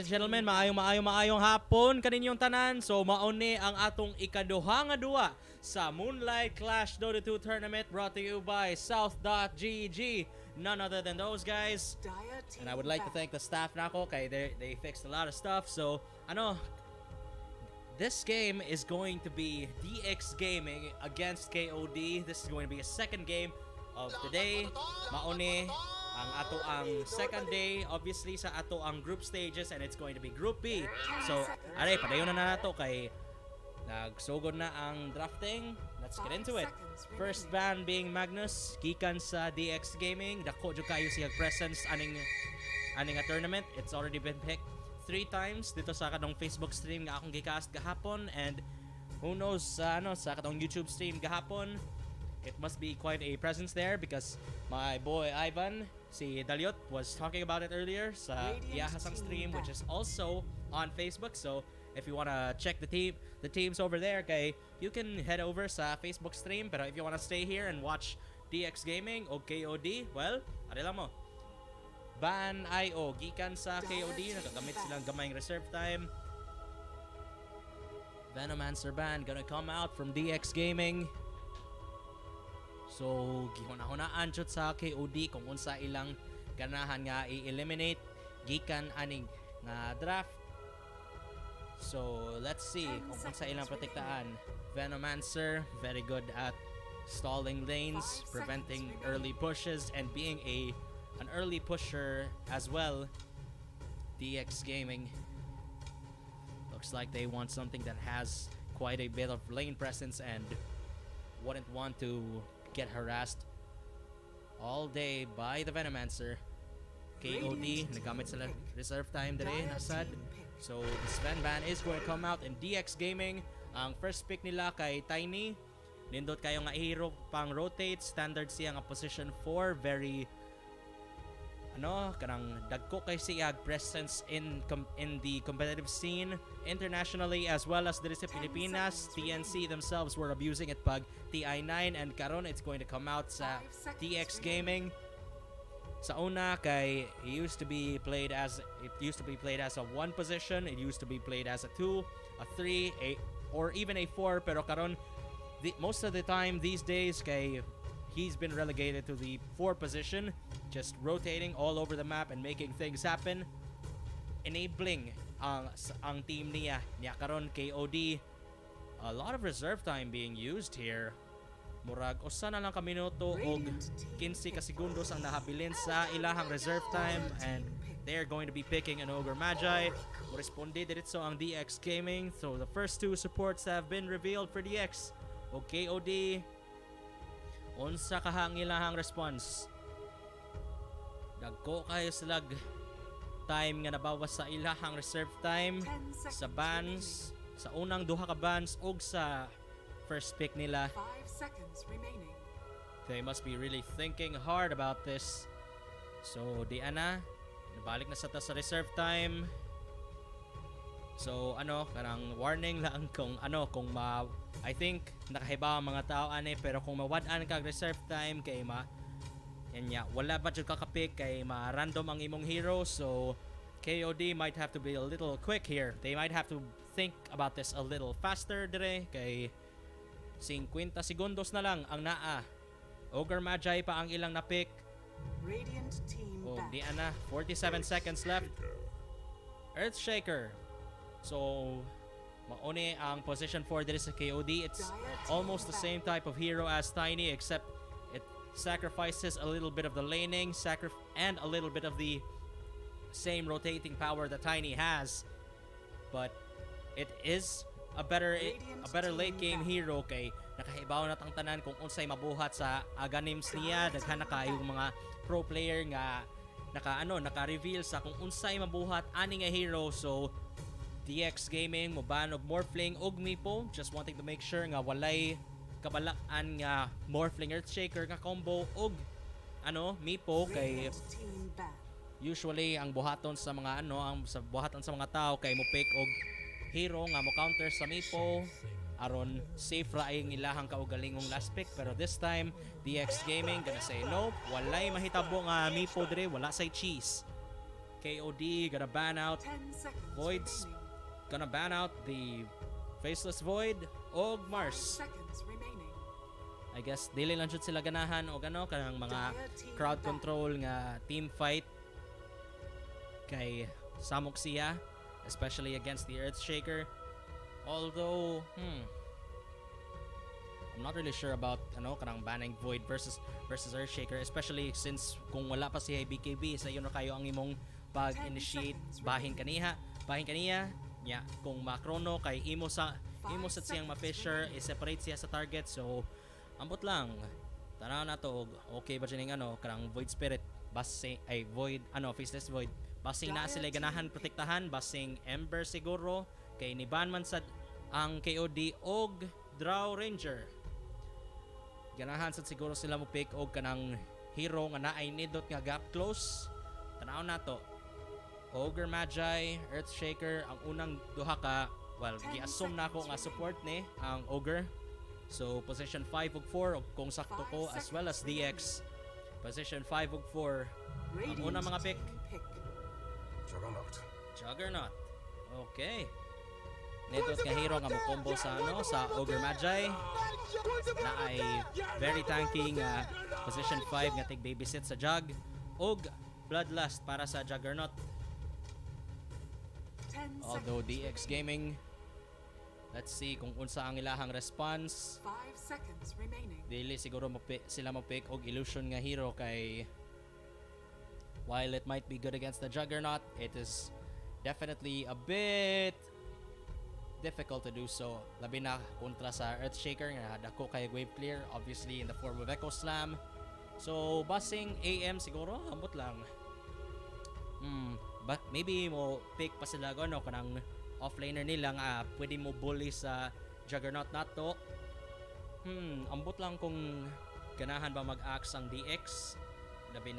gentlemen, maayong hapon kaninyong tanan. So mauni ang atong ikaduha nga duwa sa Moonlight Clash Dota 2 tournament brought to you by South.gg. None other than those guys. And I would like to thank the staff nako kay they fixed a lot of stuff. So this game is going to be DX Gaming against KOD. This is going to be a second game of the day. Mauni ang ato ang second day, obviously sa ato ang group stages, and it's going to be Group B. So, aray, padayon na nato kay nagsugod na ang drafting. Let's get into it. First ban being Magnus, gikan sa DX Gaming. Dako jud kayo siya presence aning nga tournament. It's already been picked 3 times dito sa kadong Facebook stream nga akong gicast gahapon, and who knows sa kadong YouTube stream gahapon. It must be quite a presence there because my boy Ivan, si Daliot, was talking about it earlier sa Yahasang stream, which is also on Facebook. So if you wanna check the teams over there, okay, you can head over sa Facebook stream. Pero if you wanna stay here and watch DX Gaming o KOD, well, ari lang mo. Ban IO gikan sa KOD, nagagamit silang gamayng reserve time. Venomancer ban gonna come out from DX Gaming. So, gihuna-hunaan jud sa KOD kung unsa ilang ganahan nga i-eliminate gikan aning nga draft. So, let's see kung unsa ilang protektaan. Venomancer, very good at stalling lanes, preventing early pushes, and being an early pusher as well. DX Gaming looks like they want something that has quite a bit of lane presence and wouldn't want to get harassed all day by the Venomancer. KOD, nagamit sila reserve time dere, nasad. So, the Sven ban is going to come out in DX Gaming. Ang first pick nila kay Tiny. Nindot kayo nga hero pang rotate. Standard siya nga position 4. Very kanang dagko kay siya presence in the competitive scene internationally as well as diri sa Pilipinas. TNC themselves were abusing it pag TI9, and karon it's going to come out sa DX Gaming. Sa una kay it used to be played as a 1 position, it used to be played as a 2, a 3, or even a 4, pero karon most of the time these days kay he's been relegated to the 4 position, just rotating all over the map and making things happen, enabling ang team niya karon KOD. A lot of reserve time being used here. Murag usa na lang ka minuto og 15 ka segundos ang nahabilin sa ilahang reserve time, and they're going to be picking an Ogre Magi. Responde diretso ang DX Gaming. So the first 2 supports have been revealed for DX. O KOD, unsa kahang ilahang response? Dagko kayo slag time nga nabawas sa ilahang reserve time sa bans, sa unang duha ka bans og sa first pick nila. 5 seconds remaining. They must be really thinking hard about this. So di ana, nabalik na sa reserve time. So kanang warning lang kung I think nakahibaw ang mga tao ani, pero kung mawad-an kag reserve time kay wala ba jud kakapik kay ma-random ang imong hero. So KOD might have to be a little quick here. They might have to think about this a little faster dire kay 50 segundos na lang ang naa. Ogre Magi pa ang ilang na-pick. Radiant team back. Di ana, 47 seconds left. Earthshaker. So mauni ang position 4 dito sa KOD. It's almost the same type of hero as Tiny, except it sacrifices a little bit of the laning and a little bit of the same rotating power that Tiny has. But it is a better late game hero kay nakahibaw na tang tanan kung unsay mabuhat sa aganims niya. Daghan na kayong mga pro player nga naka-reveal sa kung unsay mabuhat ani nga hero. So DX Gaming moban og Morphling og Meepo, just wanting to make sure nga walay kabalak-an nga Morphling Earthshaker nga combo og Meepo kay usually ang buhaton sa mga buhaton sa mga tao kay mo pick og hero nga mo counter sa Meepo aron safe ra ang ilahang kaugalingong last pick. Pero this time DX Gaming gonna say nope, walay mahitabo nga Meepo dire, wala say cheese. KOD gonna ban out 10 seconds Voids, remaining. gonna ban out the Faceless Void og 5 Mars. seconds remaining. I guess dili lang jud sila ganahan o gano kanang mga Dire team crowd back. control nga team fight kay samok siya, especially against the Earthshaker. Although I'm not really sure about kanang banning Void versus Earthshaker, especially since kung wala pa si BKB sa iyo na kayo ang imong pag-initiate 10 seconds bahin kaniya nya kung makrono kay imo sa siyang ma-fisher i-separate siya sa target, so ambot lang tanaw na to og okay ba dyan yung kanang Void Spirit basing ay Void Faceless Void basing na sila ganahan protektahan basing Ember siguro kay ni ban man sad ang KOD og Draw Ranger. Ganahan sad siguro sila mo pick og kanang hero nga naay nidot nga gap close. Tanaw na to. Ogre Magi, Earthshaker ang unang duha ka, well, gi-assume na ako nga support ni ang Ogre. So position 5 ug 4 ug kung sakto ko as well as DX. Position 5 ug 4 ang unang mga pick. Juggernaut. Okay. Netot nga hero nga mo combo sa Ogre Magi. Na ay very tanky nga position 5 nga tig babysit sa Jug og Bloodlust para sa Juggernaut. 10 Although seconds DX Gaming, let's see kung unsa ang ilahang response. 5 seconds remaining. Dili siguro sila mo pick og illusion nga hero kay while it might be good against the Juggernaut, it is definitely a bit difficult to do so. Labi na kontra sa Earthshaker nga dako kay wave clear, obviously in the form of Echo Slam. So basing AM siguro ambot lang. But maybe mo pick pa sila kanang offlaner nila nga pwede mo bully sa Juggernaut nato. Ambot lang kung ganahan ba mag-axe ang DX. Labi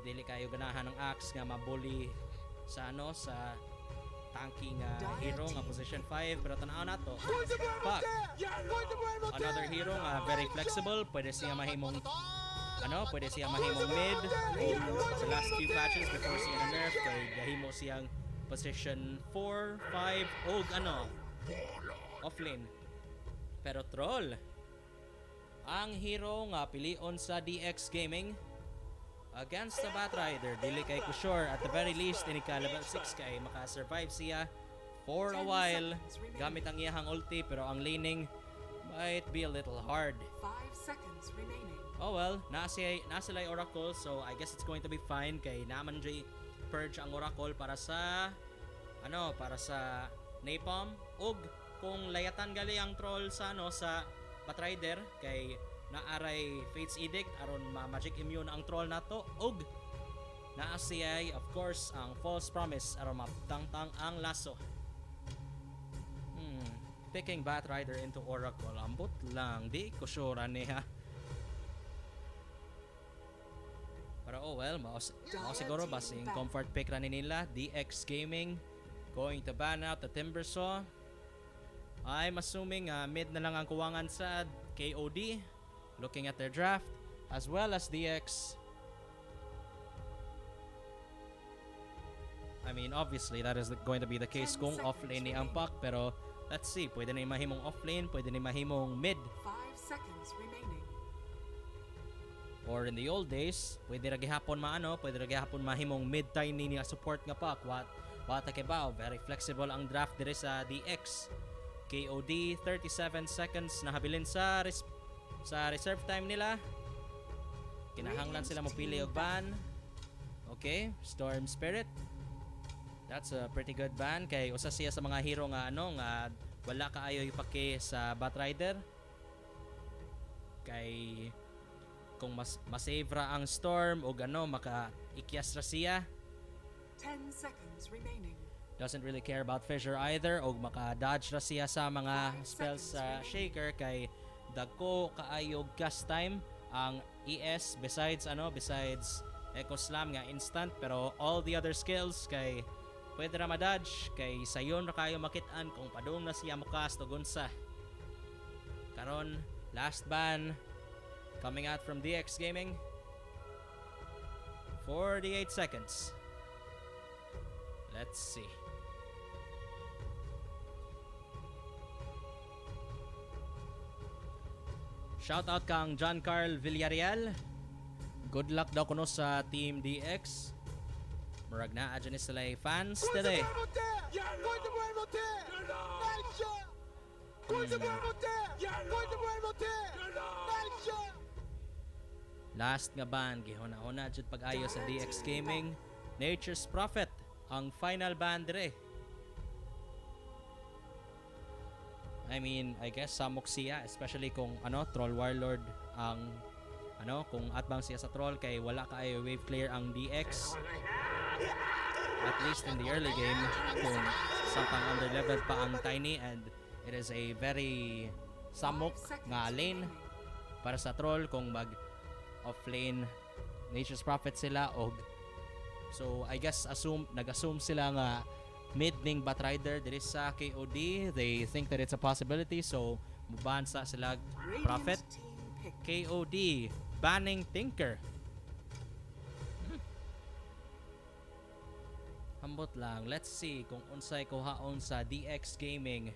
dili kayo ganahan ng axe nga mabully sa sa tanky nga hero nga position 5, pero tanaw na to. Fuck. Another hero nga very flexible, pwede siya mahimong mid o sa last few patches before siya na nerf kay gahimo siyang position 4, 5 og offlane. Pero troll ang hero nga pilion sa DX Gaming against the Batrider. Dili kay ko sure, at the very least ini ka level 6 kay maka-survive siya for a while gamit ang iyahang ulti, pero ang laning might be a little hard. 5 seconds remaining. Oh well, na sila Oracle, so I guess it's going to be fine kay naman jay purge ang Oracle para sa Napalm, ug kung layatan gali ang troll sa sa Batrider kay naaray Fate's Edict aron ma-magic immune ang troll nato, ug naa siya of course ang False Promise aron maptangtang ang lasso. Picking Batrider into Oracle ambot lang, di ko sure niya. Pero oh well, mao siguro basing comfort pick ra nila. DX Gaming going to ban out the Timbersaw. I'm assuming mid na lang ang kuwangan sa KOD, looking at their draft, as well as DX. I mean, obviously that is going to be the case kung offlane ni ang pack, pero let's see, pwede na mahimong offlane, pwede na mahimong mid. 5 seconds remaining. Or in the old days, pwede ra gihapon mahimong mid tiny niya support nga pack. What ba, very flexible ang draft dire sa DX. KOD 37 seconds na habilin sa reserve time nila. Kinahanglan sila mopili og ban. Okay, Storm Spirit. That's a pretty good ban kay usa siya sa mga hero nga nga wala kaayo ipake sa Batrider. Kay kung masave ra ang Storm o maka-ikyas ra siya. 10 seconds remaining. Doesn't really care about Fissure either o maka-dodge ra siya sa mga spells sa Shaker kay dagko kaayo cast time ang ES besides Echo Slam nga instant, pero all the other skills kay pwede ra ma-dodge kay sayon ra kayo makit-an kung padung na siya mukast o gunsa. Karon last ban coming out from DX Gaming. 48 seconds. Let's see. Shout out kang John Carl Villarreal. Good luck daw kuno sa Team DX. Murag na adyan sila fans today. Last nga ban gihuna-una jud pag-ayo sa DX Gaming. Nature's Prophet ang final ban dire. I mean, I guess samok siya, especially kung Troll Warlord ang kung atbang siya sa Troll kay wala kaayo wave clear ang DX. At least in the early game, kung sampang under level pa ang Tiny, and it is a very samok nga lane para sa Troll kung mag off lane Nature's Prophet sila so I guess nag-assume sila nga mid ning Batrider diri sa KOD. They think that it's a possibility, so mubansa sila Prophet. KOD banning Tinker. Hambot lang. Let's see kung unsay kuhaon sa DX Gaming.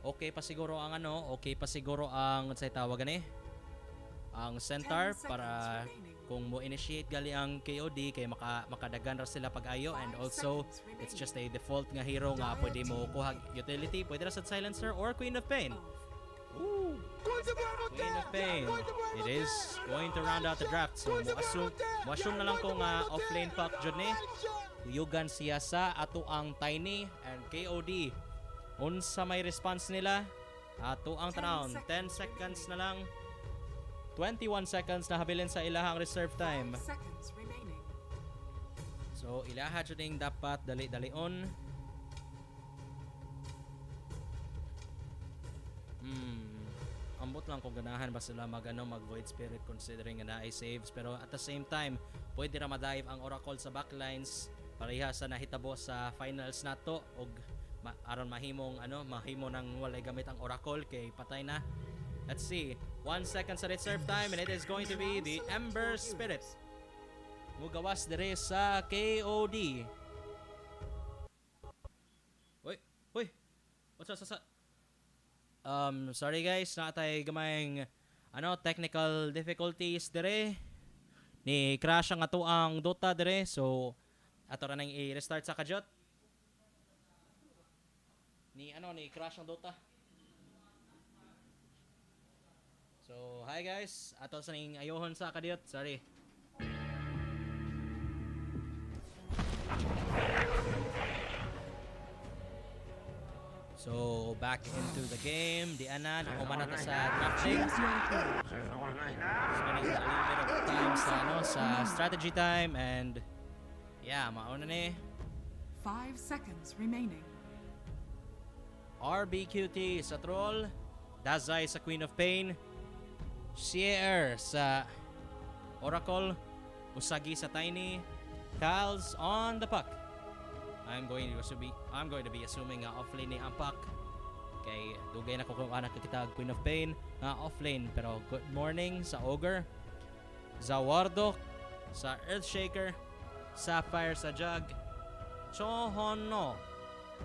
Okay pa siguro ang okay pa siguro ang unsay tawag ang centaur para kung mo initiate gali ang KOD kay makadagan ra sila pag-ayo, and also it's just a default nga hero nga pwede mo kuha utility, pwede ra sa silencer or Queen of Pain. Ooh, Queen of Pain. It is going to round out the draft, so mo assume na lang kung offlane pack jud ni tuyugan siya sa ato ang Tiny and KOD. Unsa may response nila ato ang tanawon. 10 seconds na lang. 21 seconds na habilin sa ilahang reserve time. So ilaha jud ning dapat dali-dalion. Ambot lang kung ganahan ba sila mag void spirit considering na ay saves, pero at the same time pwede ra ma-dive ang Oracle sa backlines pareha sa nahitabo sa finals nato og aron mahimo nang walay gamit ang Oracle kay patay na. Let's see. 1 second sa reserve time, and it is going to be the Ember Spirit. Mugawas dire sa KOD. Uy. What's up? Sorry guys, natay gamayng technical difficulties dire. Ni crash ang ato ang Dota dire, so ato ra nang i-restart sa kajot. Ni crash ang Dota. So, hi guys. Ato sa ning ayohon sa kadiyot. Sorry. So, back into the game. Di ana nakumana ta sa drafting. Spending a little bit of time sa strategy time, and yeah, mauna ni. 5 seconds remaining. RBQT sa Troll. Dazai sa Queen of Pain. Sheer sa Oracle, Usagi sa Tiny, Cal's on the puck. I'm going to be assuming offlane ni ang puck. Kay dugay na ko kung anak kita Queen of Pain nga offlane, pero good morning sa Ogre, Zawardok sa Earthshaker, Sapphire sa Jug, Chohono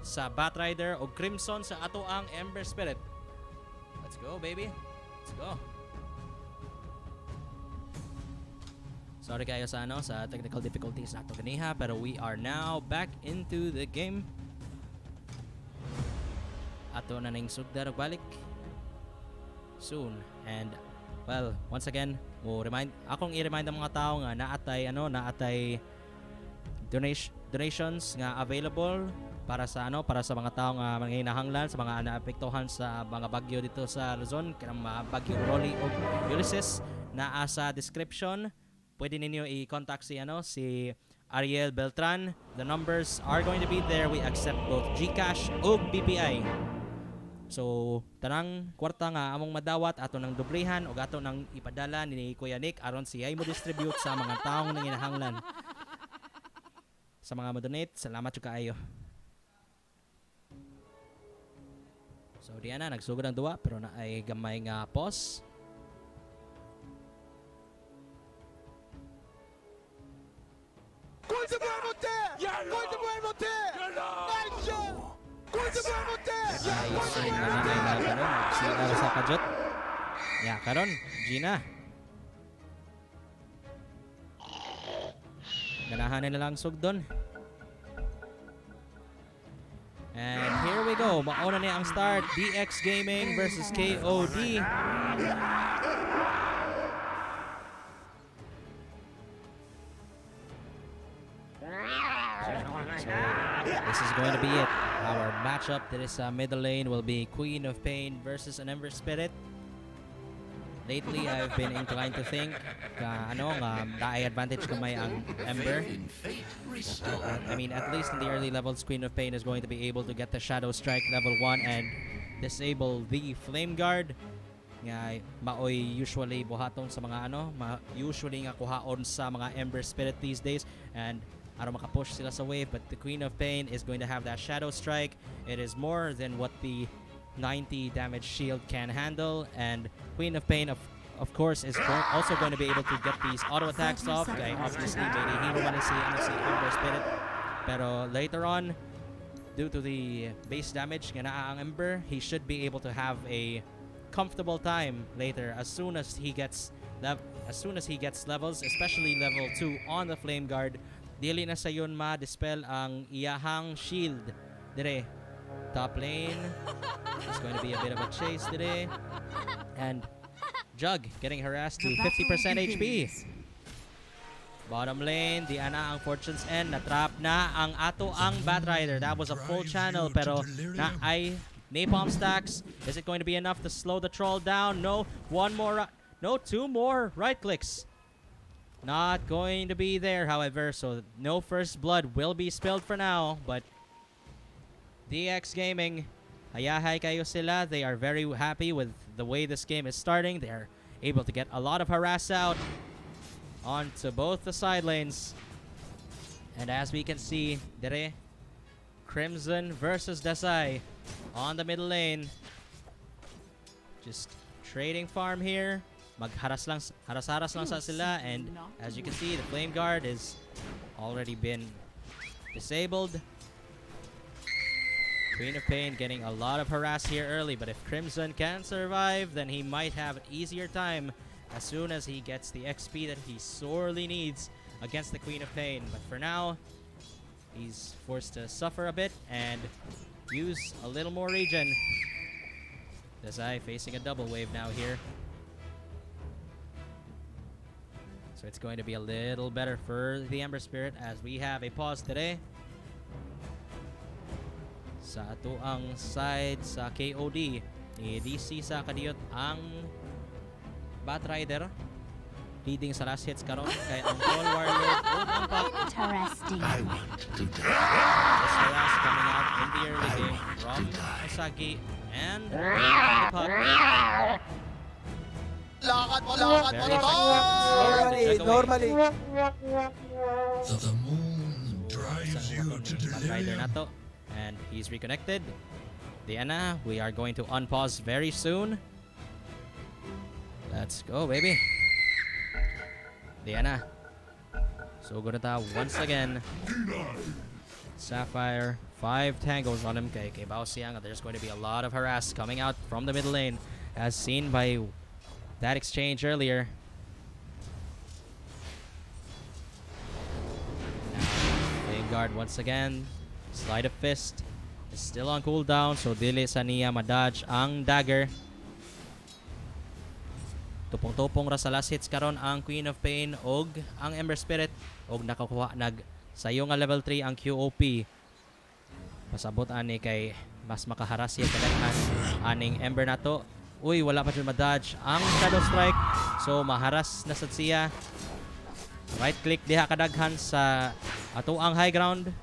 sa Batrider o Crimson sa ato ang Ember Spirit. Let's go baby. Let's go. Sorry kayo sa technical difficulties nato ganiha, pero we are now back into the game. Ato na ning sugdar balik soon, and well, once again, akong i-remind ang mga tao nga naatay donations nga available para sa mga tao nga manginahanglan sa mga naapektuhan sa mga bagyo dito sa Luzon, kanang mga bagyo Rolly o Ulysses, naa sa description. Pwede ninyo i-contact si Ariel Beltran. The numbers are going to be there. We accept both Gcash ug BPI. So, tanang kwarta nga among madawat ato nang doblehan ug ato nang ipadala ni Kuya Nick aron siya mo distribute sa mga taong nanginahanglan. Sa mga mo-donate, salamat jud kaayo. So, diyan na nagsugod ang duwa pero na ay gamay nga pause. Sin nanay na karon. CR sa kajot. Ya, karon. Gina. Ganahan na lang sugdon. And here we go. Mauna na ang start. DX Gaming versus KOD. This is going to be it. Our matchup that is middle lane will be Queen of Pain versus an Ember Spirit. Lately, I've been inclined to think naay advantage kamay ang Ember. I mean, at least in the early levels, Queen of Pain is going to be able to get the Shadow Strike level 1 and disable the Flame Guard. Nga maoy usually buhaton sa mga usually nga kuhaon sa mga Ember Spirit these days, and aron makapush sila sa wave, but the Queen of Pain is going to have that Shadow Strike. It is more than what the 90 damage shield can handle, and Queen of Pain of course is also going to be able to get these auto attacks off. Kaya obviously may hero man si Ember Spirit, pero later on, due to the base damage nga naa ang Ember, he should be able to have a comfortable time later as soon as he gets levels, especially level 2 on the Flame Guard. Dili na sa yun ma-dispel ang iyahang shield dire. Top lane, it's going to be a bit of a chase today. And Jug getting harassed to 50% HP. Bottom lane, di ana ang Fortune's End. Natrap na ang ato ang Batrider. That was a full channel, pero na ay napalm stacks. Is it going to be enough to slow the troll down? No, two more right clicks. Not going to be there, however, so no first blood will be spilled for now, but DX Gaming, hayahay kayo sila. They are very happy with the way this game is starting. They are able to get a lot of harass out onto both the side lanes. And as we can see, dire, Crimson versus Desai on the middle lane. Just trading farm here. Magharas lang, haras-haras lang sa sila, and as you can see, the Flame Guard is already been disabled. Queen of Pain getting a lot of harass here early, but if Crimson can survive, then he might have an easier time as soon as he gets the XP that he sorely needs against the Queen of Pain. But for now, he's forced to suffer a bit and use a little more regen. Desai facing a double wave now here. So it's going to be a little better for the Ember Spirit as we have a pause today. Sa ato ang side sa KOD, ni DC sa kadiyot ang Batrider. Leading sa last hits karon kay ang Troll Warlord ug ang Pop. Interesting. I want to die. This harass coming out in the early game from Asagi and the Pop. Normally. The moon drives you to Batrider na delirium. to. And he's reconnected. Diana, we are going to unpause very soon. Let's go, baby. Diana. So good at that once again. Sapphire, 5 tangles on him. Kay Bao Siang. There's going to be a lot of harass coming out from the middle lane, as seen by that exchange earlier. Now, Flame Guard once again. Slide of Fist is still on cooldown, so dili sa niya madodge ang dagger. Tupong-tupong ra sa last hits karon ang Queen of Pain og ang Ember Spirit, og nakakuha sayo nga level 3 ang QOP. Pasabot ani kay mas makaharas siya kadaghan aning Ember nato. Uy, wala pa jud madodge ang Shadow Strike, so maharas na sad siya. Right click diha kadaghan sa ato ang high ground.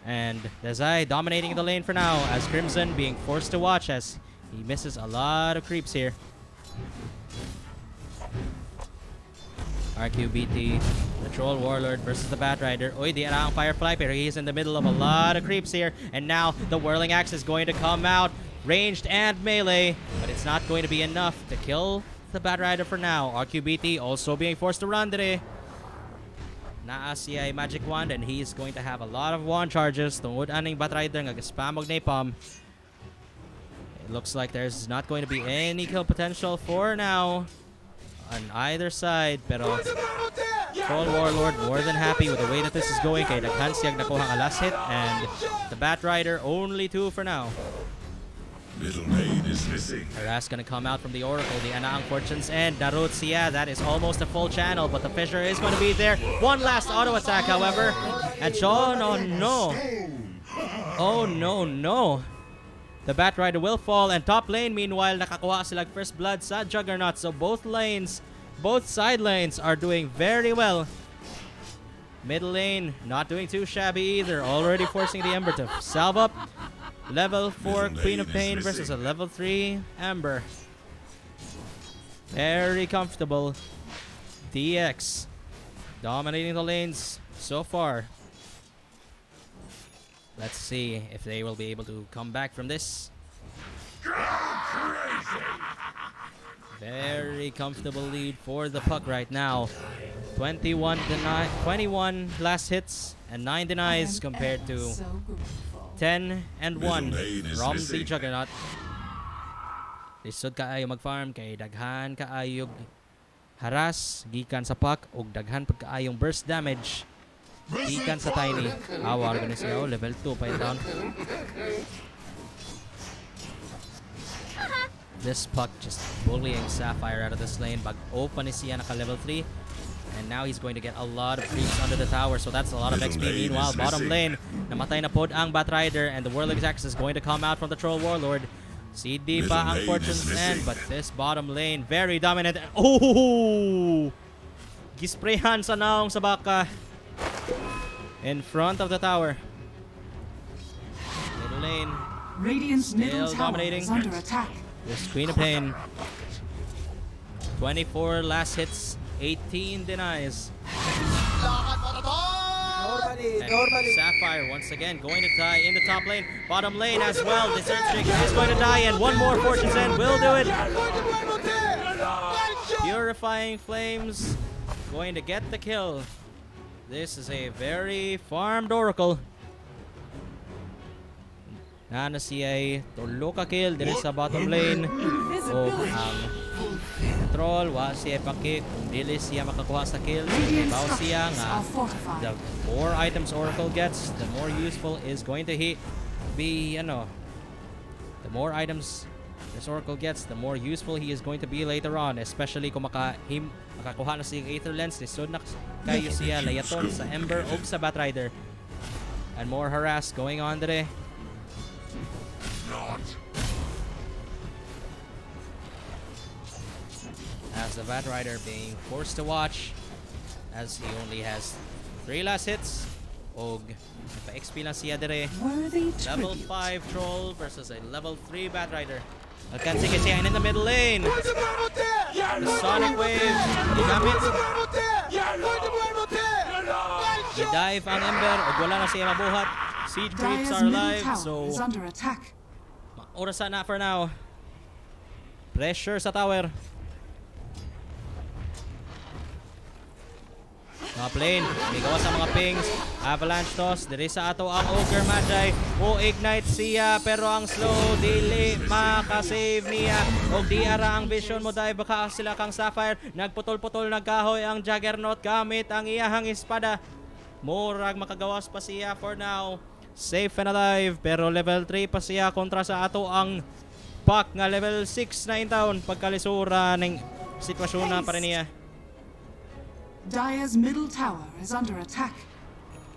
And Desai dominating the lane for now, as Crimson being forced to watch as he misses a lot of creeps here. RQBT, the Troll Warlord versus the Batrider. Uy, di ang Firefly, pero he's in the middle of a lot of creeps here. And now the Whirling Axe is going to come out, ranged and melee, but it's not going to be enough to kill the Batrider for now. RQBT also being forced to run today. Naa siya ay magic wand, and he's going to have a lot of wand charges tungod aning Batrider nga spam og napalm. Looks like there's not going to be any kill potential for now on either side. Pero Troll Warlord more than happy with the way that this is going. Kay daghan siyang nakuha ang last hit. And the Batrider only 2 for now. Middle lane is missing. Harass gonna come out from the Oracle. The Anaang Fortune's End. Darut siya. That is almost a full channel. But the Fissure is gonna be there. One last auto attack, however. And John, oh no. Oh no, no. The Batrider will fall. And top lane, meanwhile, nakakuha silang first blood sa Juggernaut. So both lanes, both side lanes are doing very well. Middle lane, not doing too shabby either. Already forcing the Ember to salve up. Level 4 Queen of Pain versus a level 3 Ember. Very comfortable. DX dominating the lanes so far. Let's see if they will be able to come back from this. Very comfortable lead for the puck right now. 21 last hits and 9 denies compared to 10 and 1 from the Juggernaut. Lisod kaayo mag-farm kay daghan kaayog harass gikan sa puck ug daghan pag kaayong burst damage gikan sa Tiny. Awar gani siya level 2 pa down. This puck just bullying Sapphire out of this lane. Bag open ni siya naka level 3. And now he's going to get a lot of creeps under the tower. So that's a lot of XP. Meanwhile, bottom lane, namatay na pod ang Batrider. And the Whirling Axe is going to come out from the Troll Warlord. CD pa ang Fortune's End. But this bottom lane, very dominant. Oh! Gisprehan sa naong sa baka. In front of the tower. Middle lane. Radiant's middle Still tower dominating. is under attack. This Queen of Pain. 24 last hits. 18 denies. And Sapphire once again going to die in the top lane. Bottom lane as well. The Search Trick is going to die and one more Fortune's End will do it. Purifying Flames going to get the kill. This is a very farmed Oracle. Nana siya tulo ka kill dito sa bottom lane. O ang Troll wa siya pakik kung dili siya makakuha sa kill. Baw siya nga the more items Oracle gets, the more useful is going to be the more items this Oracle gets, the more useful he is going to be later on, especially kung makakuha na siya Aether Lens. Lisod na kayo siya layaton sa Ember o sa Batrider. And more harass going on today. As the Batrider being forced to watch as he only has 3 last hits. Og nagpa-XP lang siya dire. Level 5 Troll versus a level 3 Batrider. Alcansi kasi in the middle lane. The Sonic Wave gigamit. I-dive ang Ember og wala na siya mabuhat. Siege creeps are alive, so orasan na for now. Pressure sa tower. Top lane, may gawa sa mga pings. Avalanche toss, diri sa ato ang Ogre Magi. O ignite siya, pero ang slow, dili makasave niya. O di ara ang vision mo, dive baka sila kang Sapphire. Nagputol-putol, nagkahoy ang Juggernaut gamit ang iyahang espada. Murag makagawas pa siya for now. Safe and alive, pero level 3 pa siya kontra sa ato ang Puck nga level 6 na in town. Pagkalisura ng sitwasyon na pa rin niya. Dire's middle tower is under attack.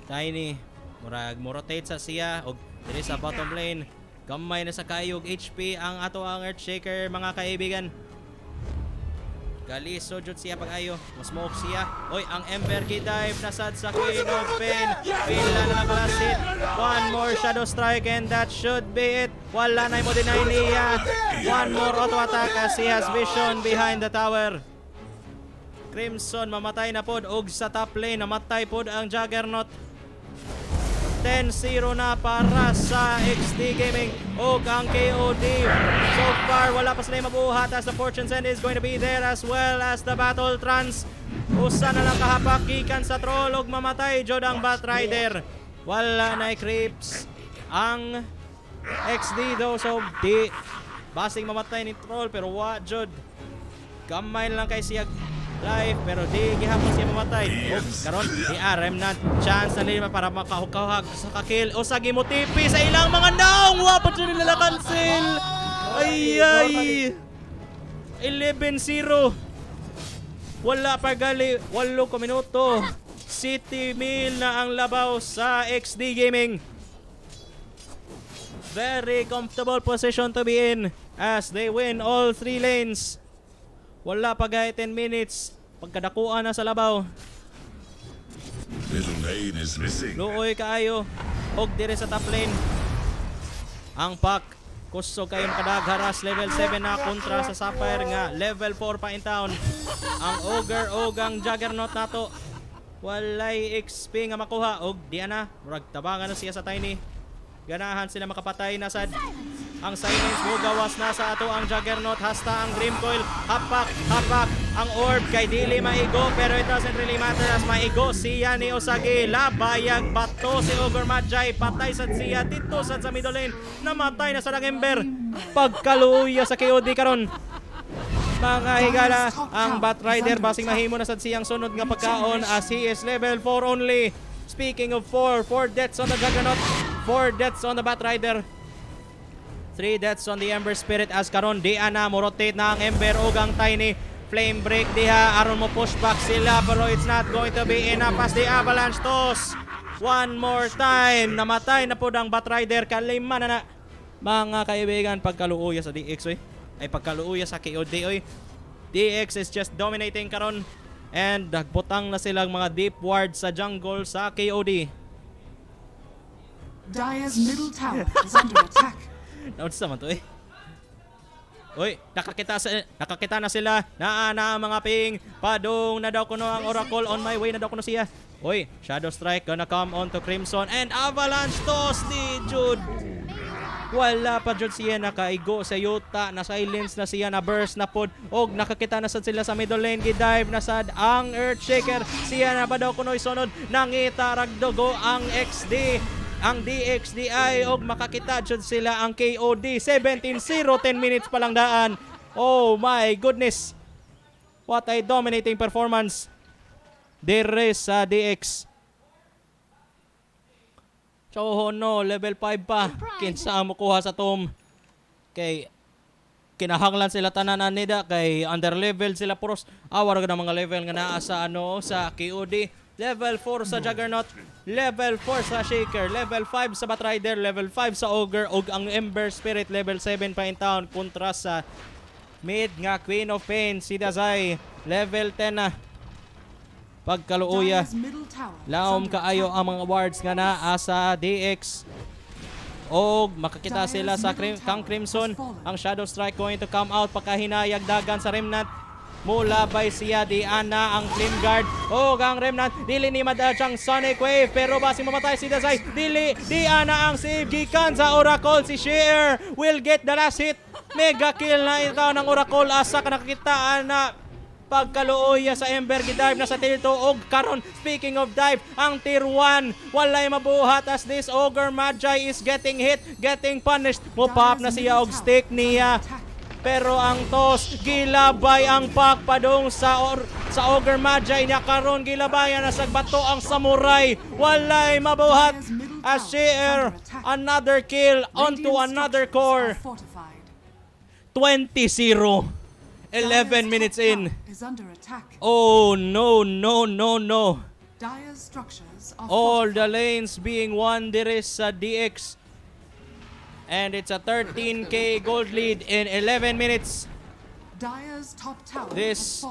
Tiny, murag rotate sa siya og diri sa bottom lane. Gamay na sa kayog HP ang ato ang Earthshaker mga kaibigan. Gali sojud siya pag-ayo, smoke siya. Oy, ang Ember dive nasad sa Queen of Pain. Pila na nakalasit. One more Shadow Strike and that should be it. Wala na mo deny niya. One more auto attack as he has vision behind the tower. Crimson mamatay na pod og sa top lane namatay pod ang Juggernaut. 10-0 na para sa XD Gaming og ang KOD. So far wala pa sila mabuhat as the Fortune's End is going to be there as well as the Battle Trance. Usa na lang kahapak gikan sa Troll og mamatay jud ang Batrider. Wala na creeps ang XD though, so Basing mamatay ni Troll pero wa jud. Gamay lang kay siya life pero di gihapon siya mamatay. Karon di remnant chance na nila para makahukahag sa kakil o sa gimotipi sa ilang mga naong wa pa jud nila cancel. Ay 11-0. Wala pa gali 8 minuto. City Mill na ang labaw sa XD Gaming. Very comfortable position to be in as they win all 3 lanes. Wala pa gaya 10 minutes. Pagkadakuan na sa labaw. Middle lane is missing. Luoy kaayo. Og dire sa top lane. Ang pack. Kusog kayong kadagharas. Level 7 na kontra sa Sapphire nga. Level 4 pa in town. Ang Ogre og ang Juggernaut nato. Walay XP nga makuha. Og diana. Murag tabangan na siya sa Tiny. Ganahan sila makapatay na sad. Ang silence mo gawas na sa ato ang Juggernaut. Hasta ang Dream Coil. Hapak ang orb kay dili maigo. Pero it doesn't really matter as maigo siya ni Usagi. Labayag bato si Ogre Magi. Patay sad siya dito sad sa middle lane. Namatay na sa Ember. Pagkaluya sa KOD karon. Mga higala ang Batrider basing mahimo na sad siyang sunod nga pagkaon as he is level 4 only. Speaking of 4 deaths on the Juggernaut, 4 deaths on the Batrider, 3 deaths on the Ember Spirit as karon di ana mo rotate na ang Ember ug ang Tiny. Flame break diha aron mo push back sila pero it's not going to be enough as the Avalanche toss. One more time. Namatay na pud ang Batrider. Kalima na mga kaibigan pagkaluuya sa DX ay pagkaluuya sa KOD oy. DX is just dominating karon. And nagbutang na silang mga deep ward sa jungle sa KOD. Dire's middle tower is under attack. Naunsa man to Uy, nakakita na sila. Naa ang mga ping. Padong na daw kuno ang Oracle. On my way na daw kuno siya. Uy, Shadow Strike gonna come on to Crimson. And Avalanche toss ni Jude. Wala pa jud siya nakaigo sa yuta, na silence na siya, na burst na pod og nakakita na sad sila sa middle lane. Gidive na sad ang Earthshaker. Siya na pa daw kuno'y sunod. Nangita ragdogo ang XD. Ang DXDI og makakita jud sila ang KOD. 17-0, 10 minutes pa lang daan. Oh my goodness. What a dominating performance. Dire sa DX. Choho no, level 5 pa. Kinsa ang makuha sa Tom. Kay kinahanglan sila tanan nida kay under level sila puros. Awar ka ng mga level nga naa sa sa KOD. Level 4 sa Juggernaut, level 4 sa Shaker, level 5 sa Batrider, level 5 sa Ogre ug ang Ember Spirit level 7 pa in town kontra sa mid nga Queen of Pain si Dazai level 10 na. Pagkaluuya laom kaayo ang mga wards nga naa sa DX og makakita sila sa kang Crimson. Ang Shadow Strike going to come out pagkahinayag dagan sa Remnant. Mulabay siya di ana ang Flame Guard og ang Remnant dili ni madachang Sonic Wave pero basi mamatay si Dazai. Dili di ana ang save gikan sa Oracle. Si Sheer will get the last hit. Mega kill na ito ng Oracle asa ka nakakita na pagkaluoya sa Ember. Gidive na sa tier 2 og karon speaking of dive ang tier 1 walay mabuhat as this Ogre Magi is getting hit, getting punished. Mupop na siya og stick niya pero ang toss gilabay ang pack padong sa Ogre Magi niya karon gilabayan na sa bato ang Samurai. Walay mabuhat as Sheer another kill onto another core. 20-0. 11 minutes in. Oh no. All the lanes being won dire sa DX. And it's a 13k gold lead in 11 minutes. This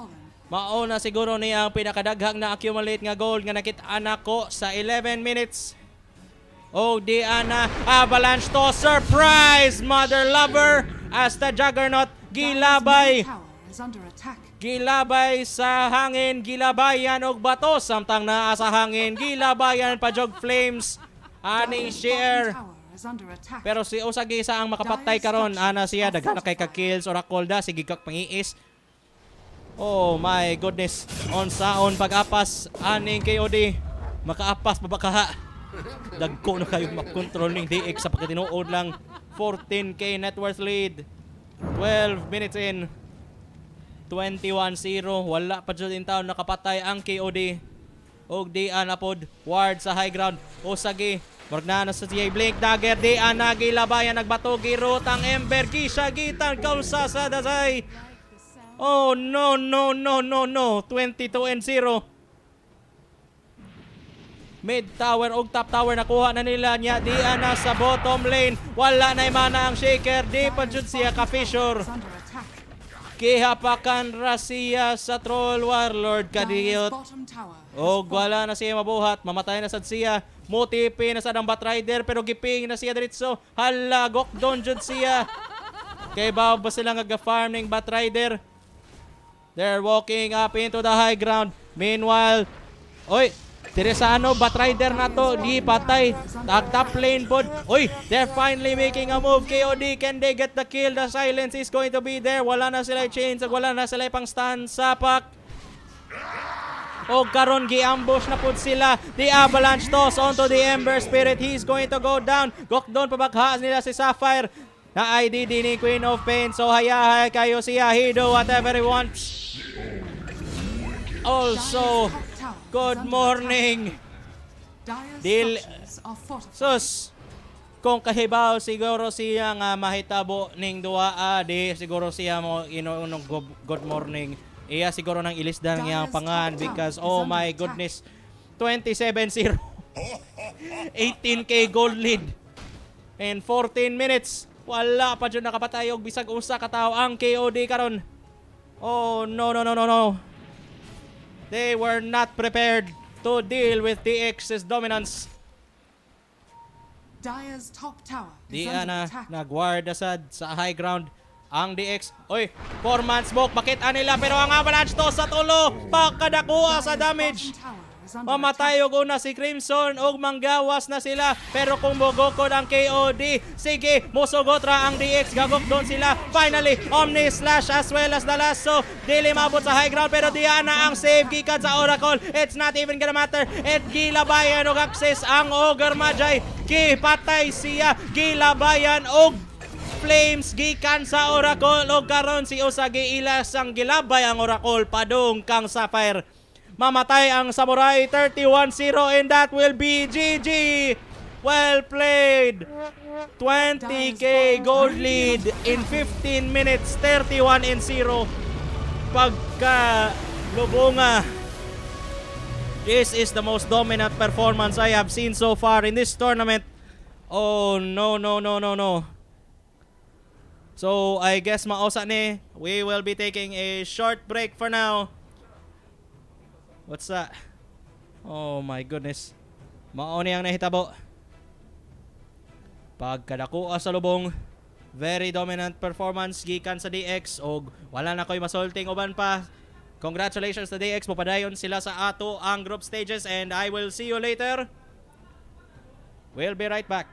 mauna siguro niya ang pinakadaghang na accumulate nga gold nga nakita ko sa 11 minutes. Oh di ana Avalanche to surprise mother lover as the Juggernaut gilabay sa hangin, gilabayan og bato samtang naa sa hangin, gilabayan pa jog flames aning Sheer. Pero si Usagi sa ang makapatay karon ana siya daghan na kay ka-kills Oracle da sige kag pangiis. Oh my goodness. Onsaon pag-apas aning KOD. Makaapas pa ba kaha? Dagko na kayo makontrol ning DX sa pagkatinuod lang. 14k net worth lead. 12 minutes in. 21-0. Wala pa dyan in town. Nakapatay ang KOD. Og dian na pod. Ward sa high ground. Osagi. Morgnano sa siya. Blink dagger. Dian nagilabayan. Nagbato. Girot ang Ember. Gisagitan. Kausa sa dasay. Oh no. 22-0. Mid tower og top tower nakuha na nila niya. Dian na sa bottom lane. Wala na imana ang shaker. Di pa jud siya ka-fissure. Is under attack. Kihapakan ra siya sa troll warlord Dire's kadiyot. bottom tower has Og fallen. wala na siya mabuhat. Mamatay na sad siya. Mutipi na sa ng Batrider pero giping na siya diretso. Hala, gokdon jud siya. Kay ba sila nga-farm ning Batrider? They're walking up into the high ground. Meanwhile, oy, dire sa ano, Batrider na to, di patay. Top lane pod. Oy, they're finally making a move. KOD, can they get the kill? The silence is going to be there. Wala na sila chains, wala na sila pang stun sapak. O karon gi-ambush na pud sila. The Avalanche toss onto the Ember Spirit. He's going to go down. Gokdon pabagha nila si Sapphire. Na IDD ni Queen of Pain. So hayahay kayo siya. He do whatever he wants. Also, Dire's top tower is good under morning. attack. Dire's Dil- structures are fortified. Sus, kung kahibaw siguro siya nga mahitabo ning duwa di siguro siya mo inuunog good morning. Iya siguro nang ilisdan nga ang pangan because oh my goodness. 27-0. 18k gold lead. In 14 minutes. Wala pa dyan nakapatay og bisag usa ka tawo ang KOD karon. Oh no. They were not prepared to deal with DX's dominance. Dire's top tower Di is under na attack. nagward asad sa high ground ang DX. Oy, 4-man smoke. Bakit nila pero ang Avalanche to sa tulo. Pakadakuha sa Dire's damage. bottom tower is under Mamatay attack. og una si Crimson og manggawas na sila. Pero kung mogokod ang KOD, sige, musugot ra ang DX. Gagok doon sila. Finally, Omni Slash as well as the lasso. Dili mabot sa high ground pero Diana ang save gikan sa Oracle. It's not even gonna matter. Et gilabayan og access ang Ogre Magi. Kipatay siya. Gilabayan og Flames gikan sa Oracle og karon si Usagi ilas ang gilabay ang Oracle padung kang Sapphire. Mamatay ang Samurai 31-0 and that will be GG. Well played. 20k gold lead in 15 minutes, 31-0. Pagka lubunga. This is the most dominant performance I have seen so far in this tournament. Oh no. So I guess mausa ni, we will be taking a short break for now. What's that? Oh my goodness. Mao ni ang nahitabo. Pagkadako sa lubong, very dominant performance gikan sa DX og wala na koy masulting uban pa. Congratulations to DX, popadayon sila sa ato ang group stages and I will see you later. We'll be right back.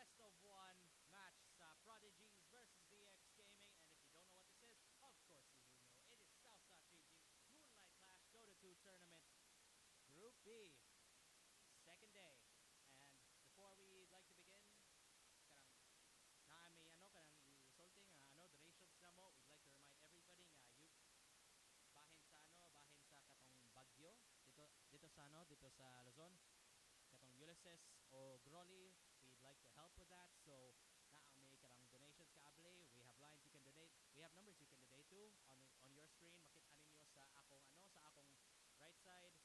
best of one match sa Prodigies versus DX Gaming. And if you don't know what this is, of course you do know. It is Southside Region Moonlight Clash Dota 2 Tournament Group B, second day. And before we like to begin, karang naami kanang resulting donations na mo. We'd like to remind everybody nga you bahin sa katong bagyo dito sa Luzon, katong Ulysses o Groli. We'd like to help with that. So may karang donations kaable. We have lines you can donate. We have numbers you can donate to on your screen. Makita ninyo sa akong right side.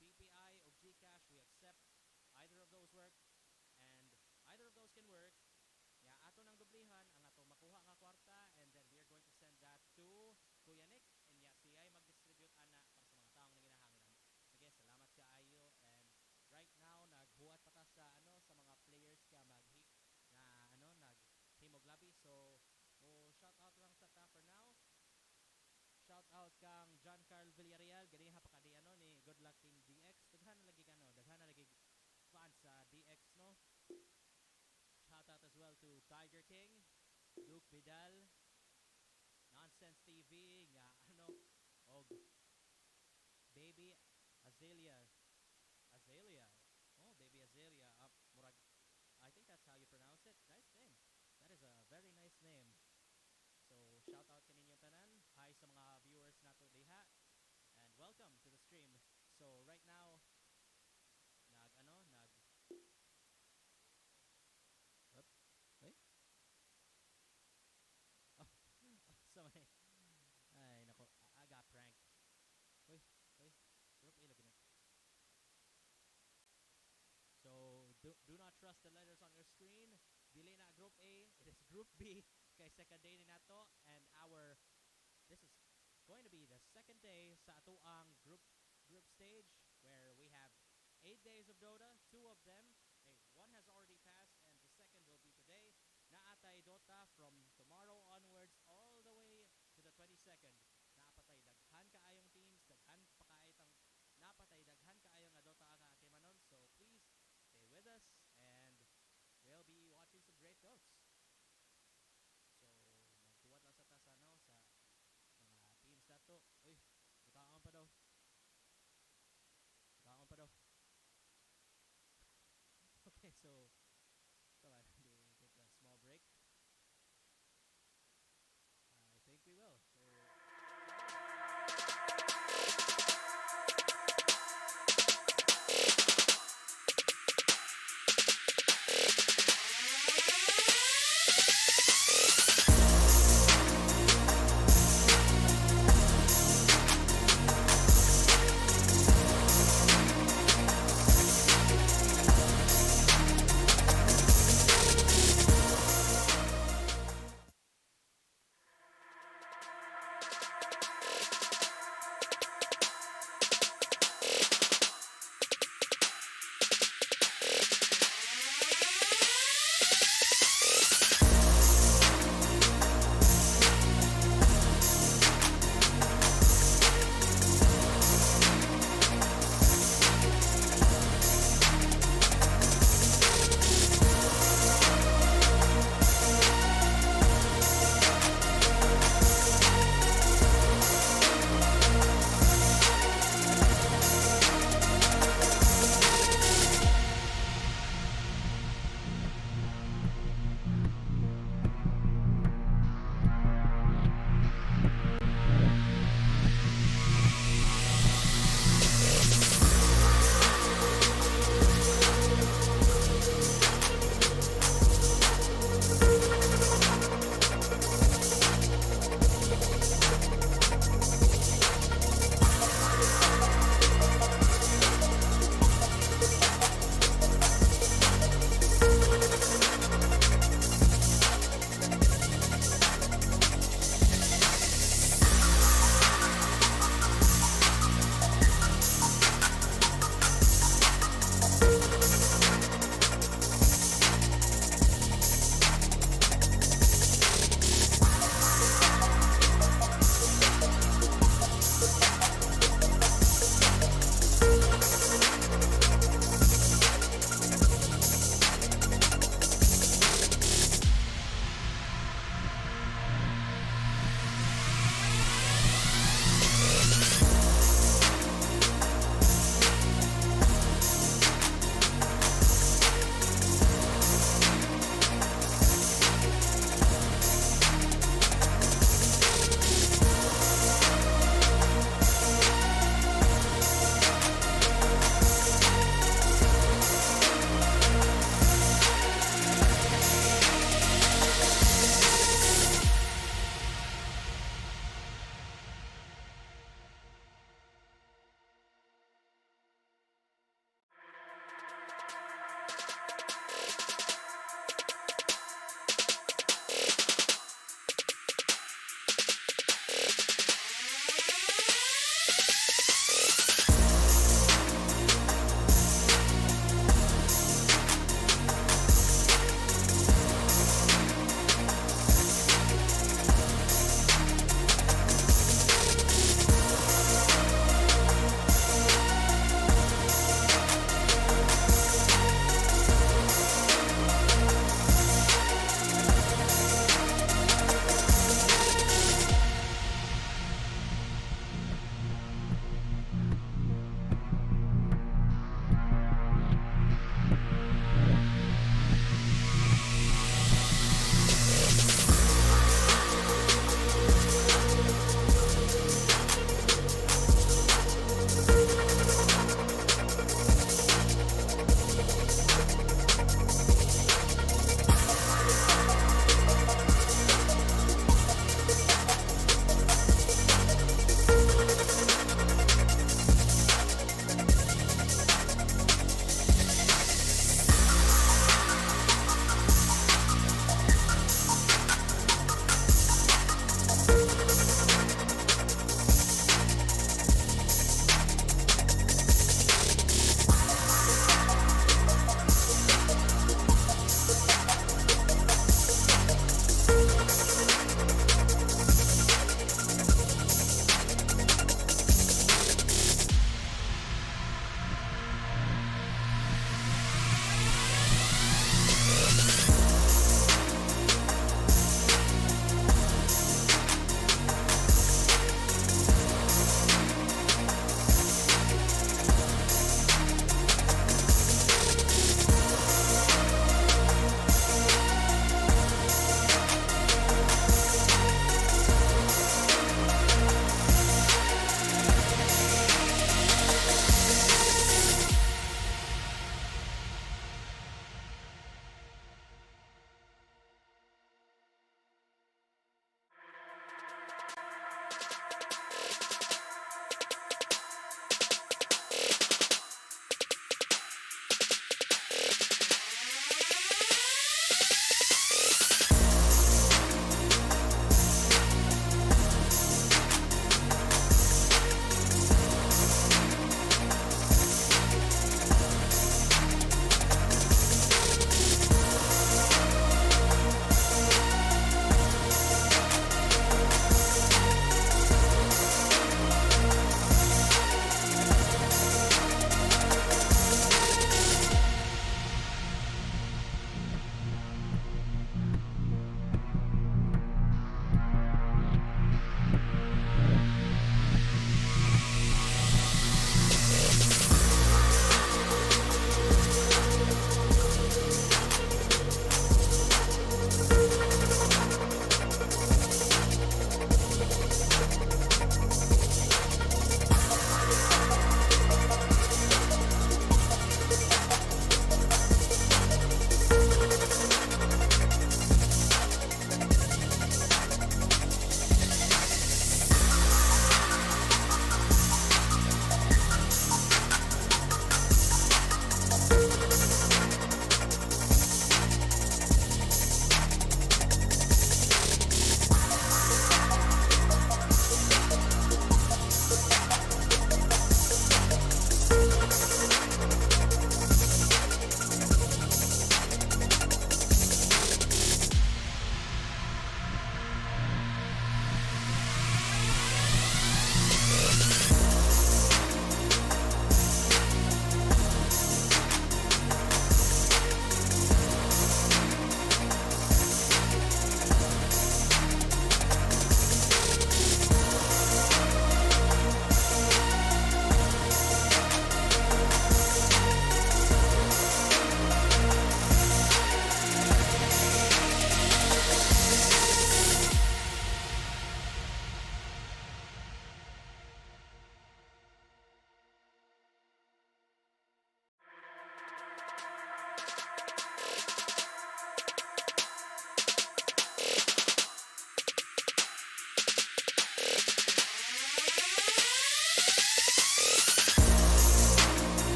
PPI o Gcash, we accept either of those work, and either of those can work. Ya ato nang dublihan ang ato makuha nga kwarta, and then we are going to send that to Kuya Nick, and ya siya ay mag-distribute ana para sa mga taong nanginahanglan. Sige, salamat kaayo. And right now naghuwat pa ta sa sa mga players ka naghimog labi. So shout out lang sa ta for now. Shout out kang John Carl Villarreal, gani ha pa ni Good Luck Team DX. Daghan na lagi fans sa DX, no. Shout out as well to Tiger King, Luke Vidal, Nonsense TV, nga og Baby Azalea. Oh, Baby Azalea. Murag, I think that's how you pronounce it. Nice name. That is a very nice name. So, shout out kaninyo tanan. Hi sa mga viewers nato diha. And welcome to the stream. So, right now, Oops. Wait. Oh, so ay nako, I got pranked. Hoy. Group A lagi na. So, do not trust the letters on your screen. Dili na Group A, it is Group B. Kay second day ni nato, and this is going to be the second day sa atoang group stage, where we have 8 days of Dota. 2 of them, one has already passed, and the second will be today. Naatay Dota from tomorrow onwards all the way to the 22nd. Naapatay daghan kaayong teams, napatay daghan kaayong nga Dota nga atimanon. So please stay with us, and we'll be watching some great Dots. So magduwat lang sa ta sa mga teams dato. Uy, ikaon pa daw. Okay, so come on, they take a small break. I think we will. So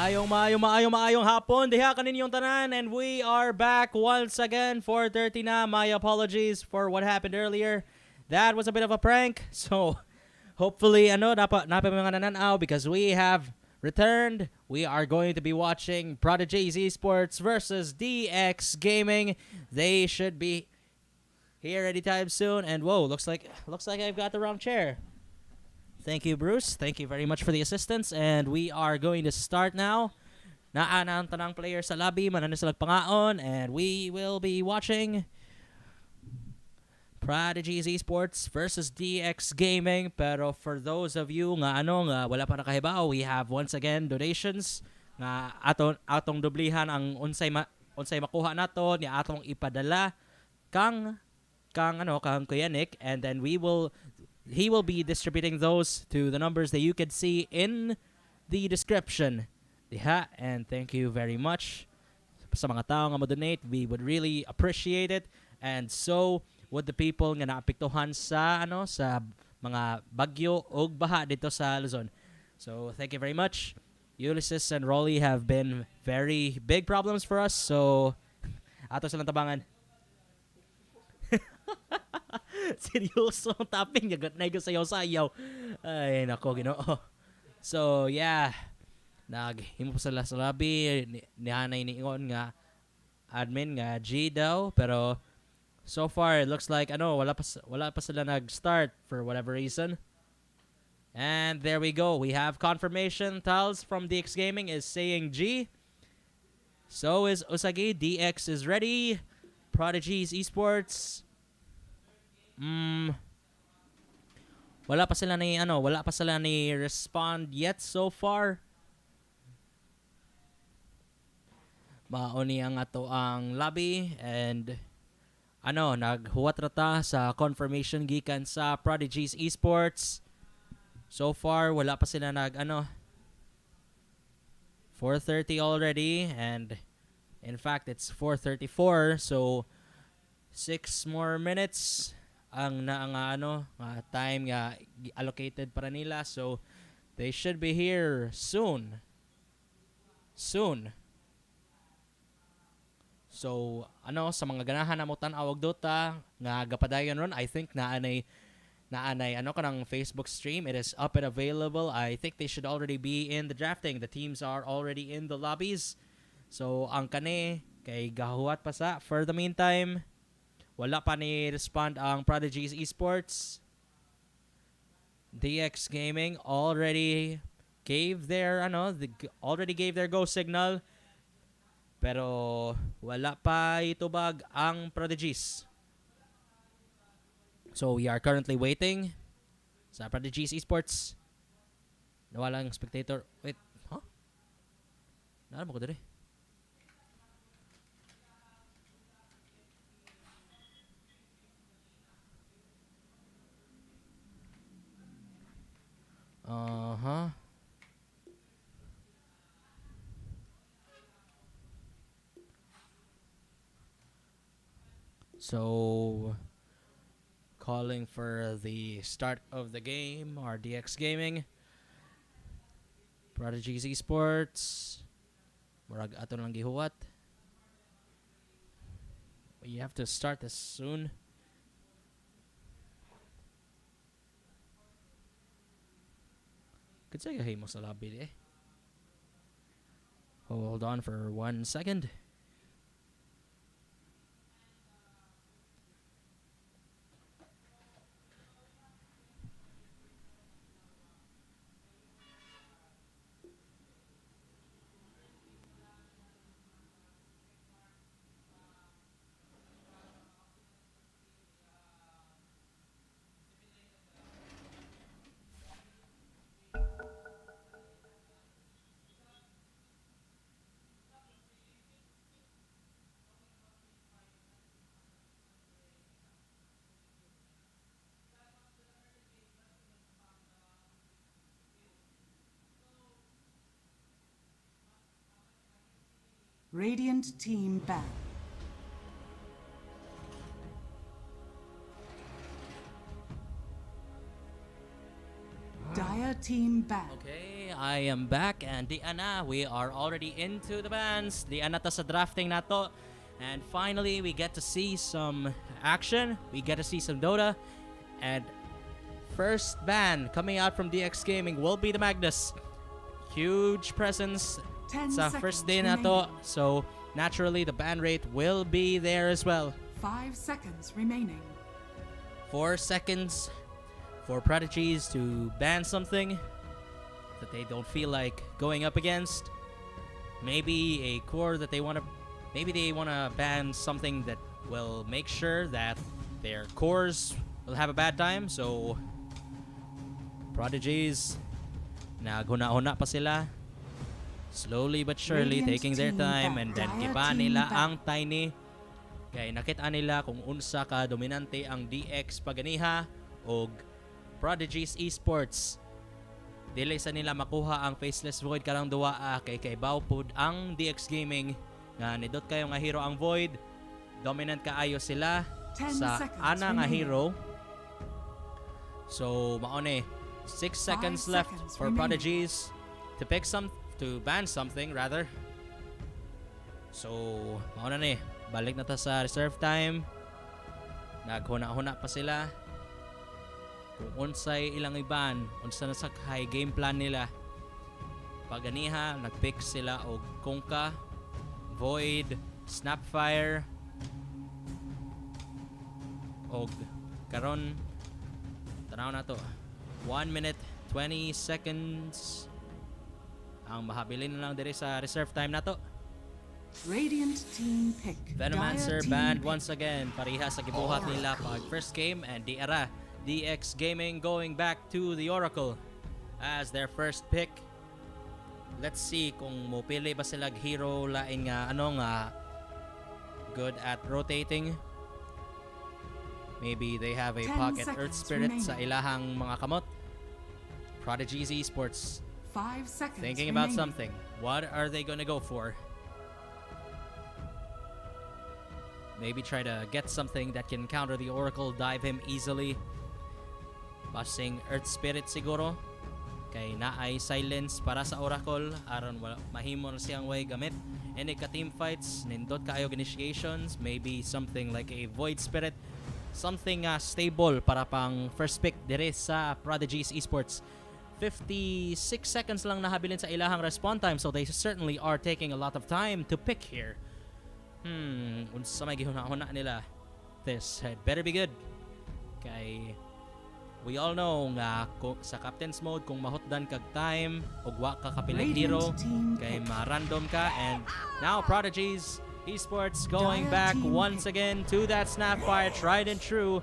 Maayong hapon. Diha kaninyong tanan, and we are back once again. 4:30 na. My apologies for what happened earlier. That was a bit of a prank. So, hopefully, napa mga nananaw because we have returned. We are going to be watching Prodigies Esports versus DX Gaming. They should be here anytime soon. And whoa, looks like I've got the wrong chair. Thank you, Bruce. Thank you very much for the assistance. And we are going to start now. Naa na ang tanang player sa lobby, manana sila pangaon, and we will be watching Prodigies Esports versus DX Gaming. Pero for those of you nga wala pa nakahibaw, we have once again donations nga atong dublihan ang unsay makuha nato ni atong ipadala kang Kuya Nick, and then he will be distributing those to the numbers that you can see in the description. Diha, and thank you very much sa mga tao nga mo-donate. We would really appreciate it, and so would the people nga naapektuhan sa sa mga bagyo o baha dito sa Luzon. So thank you very much. Ulysses and Rolly have been very big problems for us, so ato silang tabangan. Seryoso ang tapping niya. Gatnay ko sayaw-sayaw. Ay, nako, Ginoo. So, yeah. Naghimo pa sila sa lobby. Nihanay ni Ingon nga admin nga G daw. Pero, so far, it looks like, wala pa sila nag-start for whatever reason. And there we go. We have confirmation. Tals from DX Gaming is saying G. So is Usagi. DX is ready. Prodigies Esports. Wala pa sila ni respond yet so far. Mauni ang ato ang lobby, and naghuwat rata sa confirmation gikan sa Prodigies Esports. So far wala pa sila 4:30 already, and in fact it's 4:34, so 6 more minutes ang time nga allocated para nila, so they should be here soon. So sa mga ganahan na mo tan-awag dota nga gapadayon ron, I think naanay kanang Facebook stream, it is up and available. I think they should already be in the drafting. The teams are already in the lobbies, so ang kani kay gahuwat pa sa. For the meantime, wala pa ni respond ang Prodigies Esports. DX Gaming already gave their go signal, pero wala pa itubag ang Prodigies. So we are currently waiting sa Prodigies Esports. Nawalang spectator. Wait, huh? Naalam ko dali. So, calling for the start of the game, our DX Gaming. Prodigies Esports. Murag ato lang gihuwat. You have to start this soon. Could say mo sa lobby eh. Hold on for 1 second. Radiant team back. Dire team ban. Okay, I am back and di ana, we are already into the bans. Di ana ta sa drafting nato. And finally, we get to see some action. We get to see some Dota. And first ban coming out from DX Gaming will be the Magnus. Huge presence 10 sa seconds first day na to. remaining. So naturally, the ban rate will be there as well. 5 seconds remaining. 4 seconds for Prodigies to ban something that they don't feel like going up against. Maybe a core that they want to. Maybe they want to ban something that will make sure that their cores will have a bad time. So Prodigies, naghuna-huna pa sila. Slowly but surely Radiant taking their team time, back. and then Dire giba team nila back. ang Tiny. Kay nakita nila kung unsa ka dominante ang DX paganiha og Prodigies Esports. Dili sa nila makuha ang Faceless Void karang duwa kay kaibaw pud ang DX Gaming nga nidot kayo nga hero ang Void. Dominant kaayo sila 10 sa seconds ana nga remaining. hero. So maone 6 seconds left seconds for remaining. Prodigies to ban something rather. So mauna ni balik na ta sa reserve time. Naghuna-huna pa sila kung unsay ilang iban, unsa na sa high game plan nila. Paganiha nagpick sila og Kongka, Void, Snapfire og karon tanaw na to 1 minute 20 seconds ang mahabilin na lang diri sa reserve time na to. Radiant team pick. Venomancer Dire team banned pick. once again. Pareha sa gibuhat nila pag first game, and di ara DX Gaming going back to the Oracle as their first pick. Let's see kung mopili ba sila hero lain nga good at rotating. Maybe they have a 10 pocket Earth seconds Spirit sa remaining. ilahang mga kamot. Prodigies Esports 5 seconds thinking about remaining. something. What are they gonna go for? Maybe try to get something that can counter the Oracle, dive him easily. Passing Earth Spirit siguro. Kay naay silence para sa Oracle. Aron mahimo na siyang way gamit. Any ka team fights, nindot kaayo initiations. Maybe something like a Void Spirit. Something stable para pang first pick dire sa Prodigies Esports. 56 seconds lang nahabilin sa ilahang respawn time, so they certainly are taking a lot of time to pick here. Unsa may gihuna-huna nila. This had better be good. Kay we all know nga sa captain's mode kung mahutdan kag time ug wa ka kapiling hero Radiant team kay pick. ma-random ka, and now Prodigies Esports going Dire back team once pick. again to that Snapfire tried and true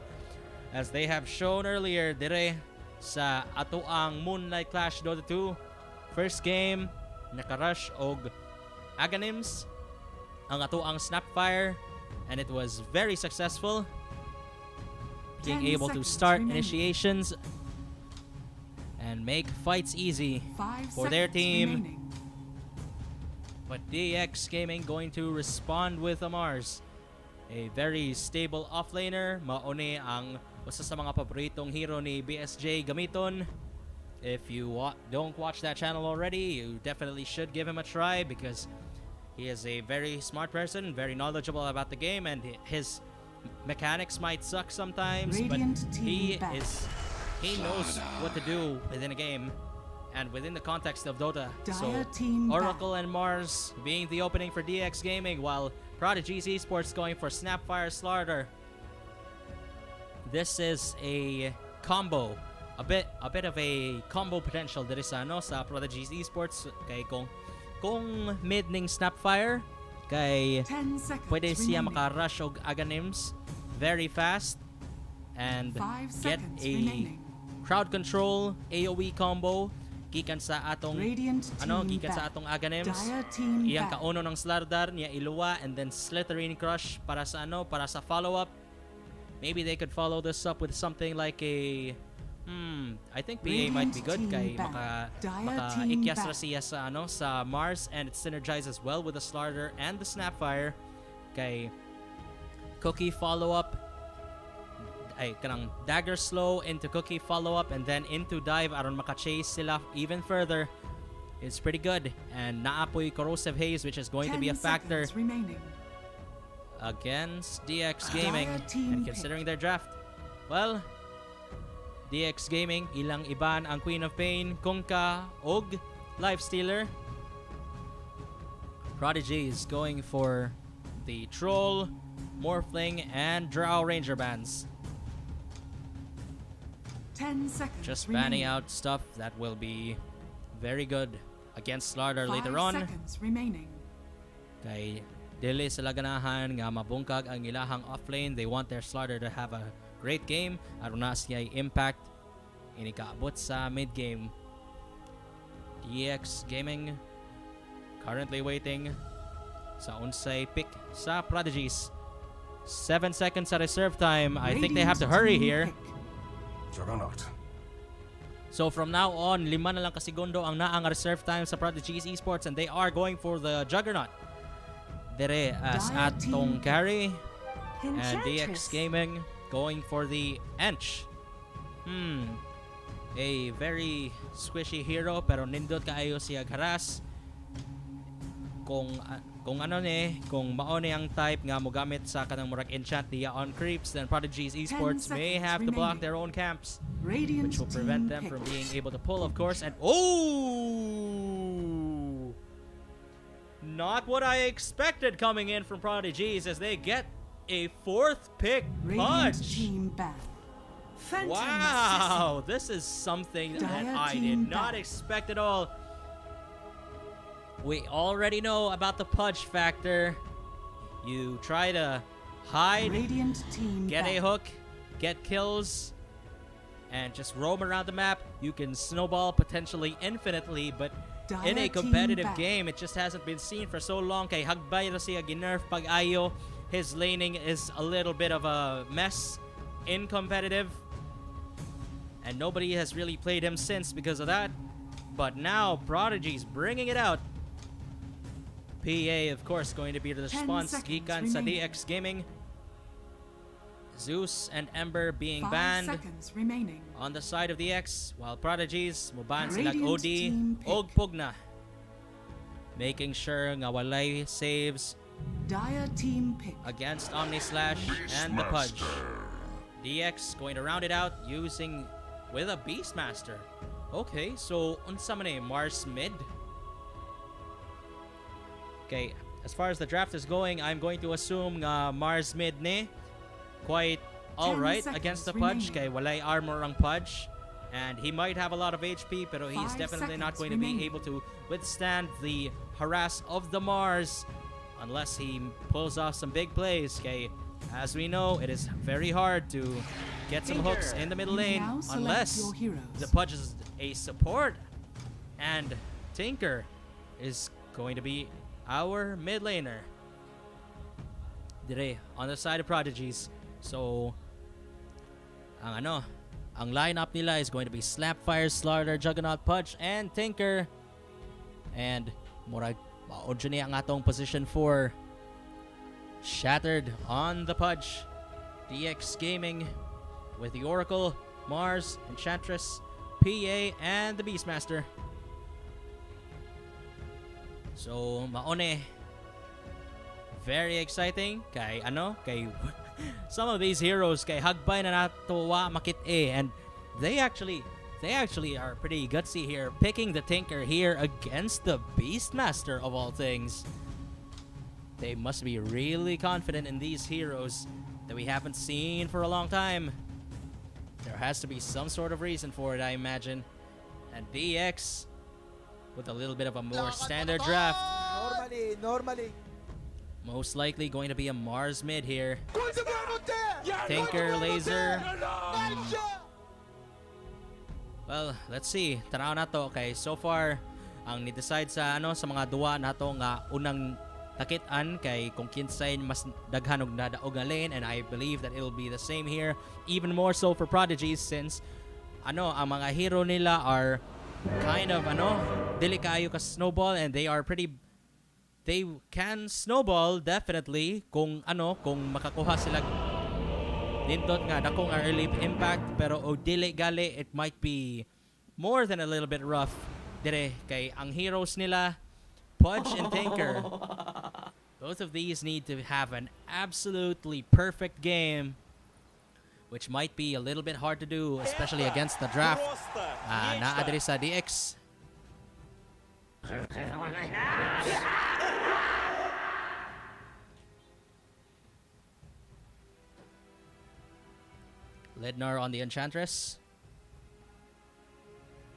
as they have shown earlier dire sa ato ang Moonlight Clash Dota 2. First game nakarush og Aganims ang ato ang Snapfire, and it was very successful, being 10 able to seconds start remaining. initiations and make fights easy 5 for their seconds team. remaining. But DX Gaming going to respond with a Mars, a very stable offlaner. Mauni ang usa sa mga paboritong hero ni BSJ gamiton. If you don't watch that channel already, you definitely should give him a try because he is a very smart person, very knowledgeable about the game, and his mechanics might suck sometimes, Radiant but team back. he knows what to do within a game and within the context of Dota. So Dire team back. Oracle and Mars being the opening for DX Gaming, while Prodigies Esports going for Snapfire Slaughter. This is a combo, a bit of a combo potential diri sa sa Prodigies Esports kay kung mid ning Snapfire kay 10 seconds pwede siya remaining. maka-rush og Aganims very fast and 5 get seconds a remaining. crowd control AoE combo gikan sa atong Radiant team gikan sa back. atong Aganims. Dire team Iyang back. kauno ng Slardar niya iluwa, and then Slithering Crush para sa para sa follow-up. Maybe they could follow this up with something like a I think PA might be good kay Radiant team back. Dire team ikyas ra back. siya sa sa Mars, and it synergizes well with the Slardar and the Snapfire kay Cookie follow-up. ay kanang dagger slow into cookie follow-up and then into dive aron makachase sila even further. It's pretty good. And naapoy corrosive haze, which is going to be a 10 factor seconds remaining. against DX Gaming. Dire team And considering their draft, well, DX Gaming ilang iban ang Queen of Pain, Kungka, og Lifestealer. Prodigies going for the Troll, Morphling, and Drow Ranger bands. 10 seconds Just remaining. banning out stuff that will be very good against Slardar 5 later on. seconds remaining. Kay dili sila ganahan nga mabungkag ang ilahang offlane. They want their Slardar to have a great game. Aron na siya impact inikaabot sa mid game. DX Gaming currently waiting sa unsay pick sa Prodigies. 7 seconds sa reserve time. I think they have to hurry here. Juggernaut. So from now on, 5 na lang kasigundo ang naang reserve time sa Prodigies Esports and they are going for the Juggernaut. Dere as Dire atong team carry and DX Enchantress. Gaming going for the Ench. A very squishy hero pero nindot kaayo siya haras. Kung ano kung mao ni ang type nga mogamit sa kanang murag enchant diya on creeps, then Prodigies Esports may seconds have to block remaining. their own camps, Radiant which will prevent them team from pick. being able to pull, of course. And not what I expected coming in from Prodigies as they get a 4th pick Radiant punch. team ban. Phantom Wow, this is something that Dire I did team not back. expect at all. We already know about the pudge factor. You try to hide, Radiant team get a back. hook, get kills, and just roam around the map. You can snowball potentially infinitely, but in a Dire team competitive back. game, it just hasn't been seen for so long. Kay hagbay na siya ginerf pag ayo. His laning is a little bit of a mess in competitive. And nobody has really played him since because of that. But now, Prodigy's bringing it out. PA, of course, going to be the 10 response. seconds Gikan sa remaining. DX Gaming. Zeus and Ember being 5 banned seconds remaining. on the side of the X, while Prodigies muban sila Radiant OD team pick. og Pugna. Making sure nga walay saves Dire team pick. against Omni Slash and the Pudge. DX going to round it out using with a Beastmaster. Okay, so unsa man Mars mid. Okay, as far as the draft is going, I'm going to assume nga Mars mid ni quite all 10 right seconds against the Pudge. Kay remaining. walay armor ang Pudge. And he might have a lot of HP, pero he's 5 definitely not seconds going to be remaining. able to withstand the harass of the Mars unless he pulls off some big plays. Kay, as we know, it is very hard to get some hooks in the middle You may lane now select unless your heroes. the Pudge is a support. And Tinker is going to be our mid laner. Dire, on the side of Prodigies. So, ang lineup nila is going to be Slapfire, Slardar, Juggernaut, Pudge, and Tinker. And murag maudyo niya ang atong position 4. Shattered on the Pudge. DX Gaming with the Oracle, Mars, Enchantress, PA, and the Beastmaster. So, maone. Very exciting. Kay some of these heroes kay hagbay na nato wa makit and they actually are pretty gutsy here, picking the Tinker here against the Beastmaster of all things. They must be really confident in these heroes that we haven't seen for a long time. There has to be some sort of reason for it, I imagine. And DX with a little bit of a more standard draft. Normally. Most likely going to be a Mars mid here. Tinker, Laser. Well, let's see. Tanaw na to. Okay, so far, ang ni-decide sa sa mga duwa nato nga unang takitan kay kung kinsay mas daghan og nadaog nga lane, and I believe that it'll be the same here. Even more so for Prodigies since ang mga hero nila are kind of dili kaayo ka snowball, and they can snowball definitely kung kung makakuha sila Nindot nga dako nga early impact pero o dili gali it might be more than a little bit rough dire kay ang heroes nila Pudge and Tinker. Both of these need to have an absolutely perfect game, which might be a little bit hard to do, especially against the draft. Naa diri sa DX. Lidnar on the Enchantress.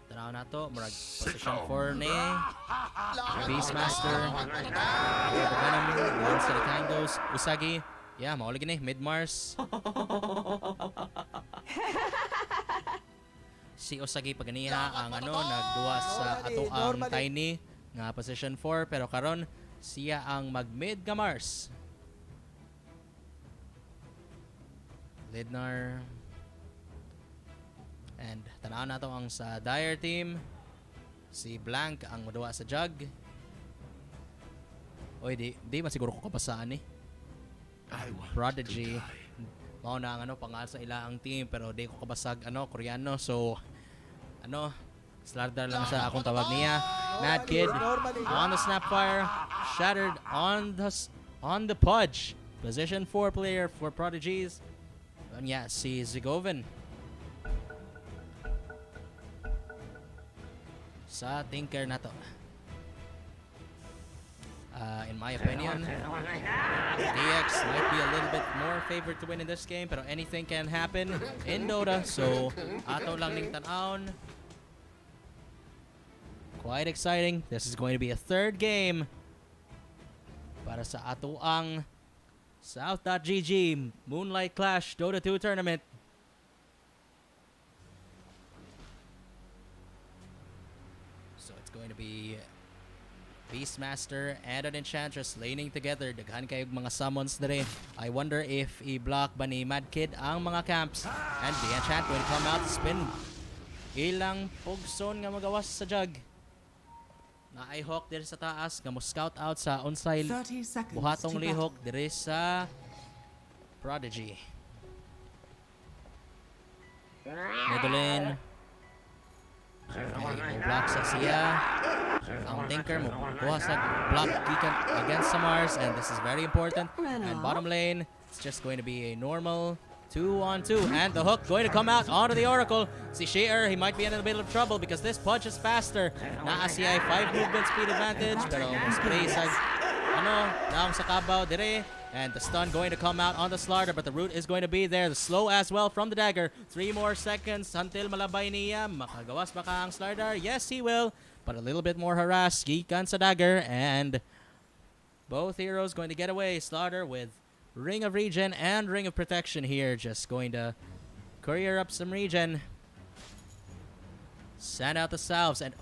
Tanaw na to, murag position 4 ni Beastmaster. Venom, once the time goes. Usagi, yeah, maulig ni mid-Mars. Si Usagi paganiha ang nagduwa sa ato ang Tiny nga position 4 pero karon siya ang mag-mid nga Mars. Lidnar. And tanaw na to ang sa Dire team. Si Blank ang maduwa sa Jug. Oy, di man siguro ko kapasaan eh. Prodigy. Mao na ang pangal sa ilaang team pero di ko kabasag Koreano. So Slardar lang sa akong tawag niya. Mad Kid on the Snapfire. Shattered on the Pudge. Position 4 player for Prodigies. And yeah, si Zigoven. Sa Tinker na to. In my opinion, DX might be a little bit more favored to win in this game, pero anything can happen in Dota. So, ato lang ning tan-aon. Quite exciting. This is going to be a third game para sa ato ang South.GG Moonlight Clash Dota 2 tournament. Going to be Beastmaster and an Enchantress laning together. Daghan kayong mga summons na rin. I wonder if i-block ba ni Mad Kid ang mga camps. And the Enchant will come out, spin. Ilang pugson nga magawas sa Jug. Na ay hawk diri sa taas nga mo scout out sa onside. Buhatong lihok diri sa Prodigy. Medolin. Ay, block sa siya. Ang Tinker mo kuha sa block against sa Mars, and this is very important. And bottom lane, it's just going to be a normal 2-on-2, and the hook going to come out onto the Oracle. Si Sheer, he might be in a bit of trouble because this Pudge is faster. Naa siya 5 movement speed advantage, pero mas play sa naong sa kabaw dire. And the stun going to come out on the Slardar, but the root is going to be there. The slow as well from the dagger. 3 more seconds until malabay niya. Makagawas ba ka ang Slardar? Yes, he will. But a little bit more harass. Gikan sa dagger. And both heroes going to get away. Slardar with Ring of Regen and Ring of Protection here. Just going to courier up some regen. Send out the salves. And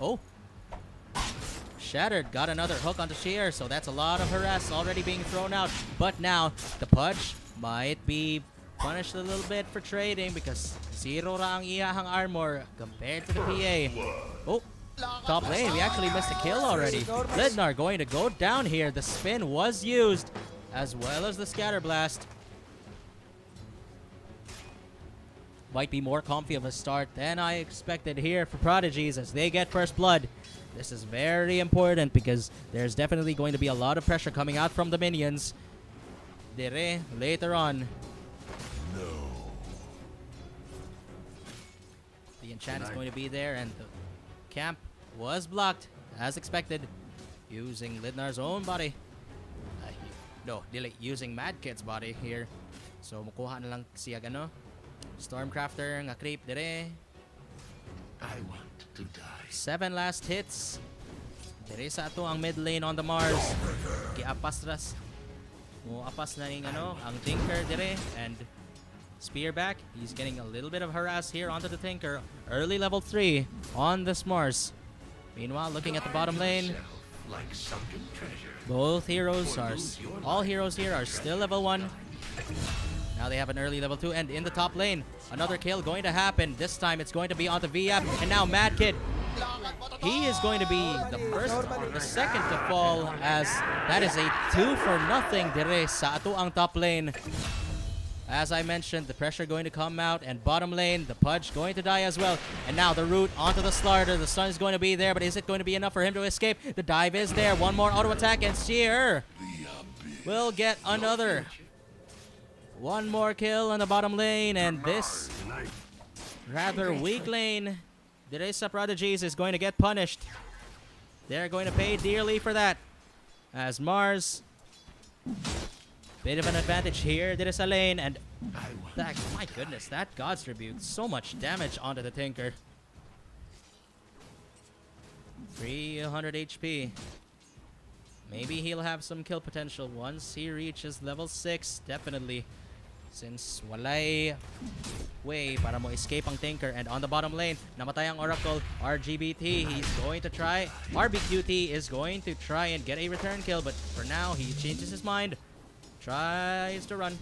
Shattered got another hook onto Sheer, so that's a lot of harass already being thrown out. But now, the Pudge might be punished a little bit for trading because 0 ra ang iyahang armor compared to the PA. Top lane, we actually missed a kill already. Lidnar going to go down here. The spin was used, as well as the Scatter Blast. Might be more comfy of a start than I expected here for Prodigies as they get first blood. This is very important because there's definitely going to be a lot of pressure coming out from the minions. Dire later on. No. The enchant is going to be there, and the camp was blocked as expected, using Lidnar's own body. Using Mad Kid's body here. So mukuha na lang siya Stormcrafter nga creep dire. I want to die. 7 last hits. Dire sa ato ang mid lane on the Mars. Giapastras. Apas na ning ang Tinker dire, and spear back. He's getting a little bit of harass here onto the Tinker. Early level 3 on this Mars. Meanwhile, looking at the bottom lane, both heroes all heroes here are still level 1. Now they have an early level 2, and in the top lane, another kill going to happen. This time it's going to be onto VF, and now Mad Kid. He is going to be the second to fall, as that is a 2-for-0 dire sa ato ang top lane. As I mentioned, the pressure going to come out, and bottom lane, the Pudge going to die as well. And now the root onto the Slardar. The stun is going to be there, but is it going to be enough for him to escape? The dive is there. One more auto attack, and Seer will get another. One more kill on the bottom lane, and this rather weak lane, Diresa Prodigies, is going to get punished. They're going to pay dearly for that. As Mars, bit of an advantage here, Diresa lane, and that, my goodness, that God's Rebuke, so much damage onto the Tinker. 300 HP. Maybe he'll have some kill potential once he reaches level 6, definitely. Since walay way para mo escape ang Tinker. And on the bottom lane, namatay ang Oracle. RGBT, he's going to try. RBQT is going to try and get a return kill, but for now, he changes his mind. Tries to run.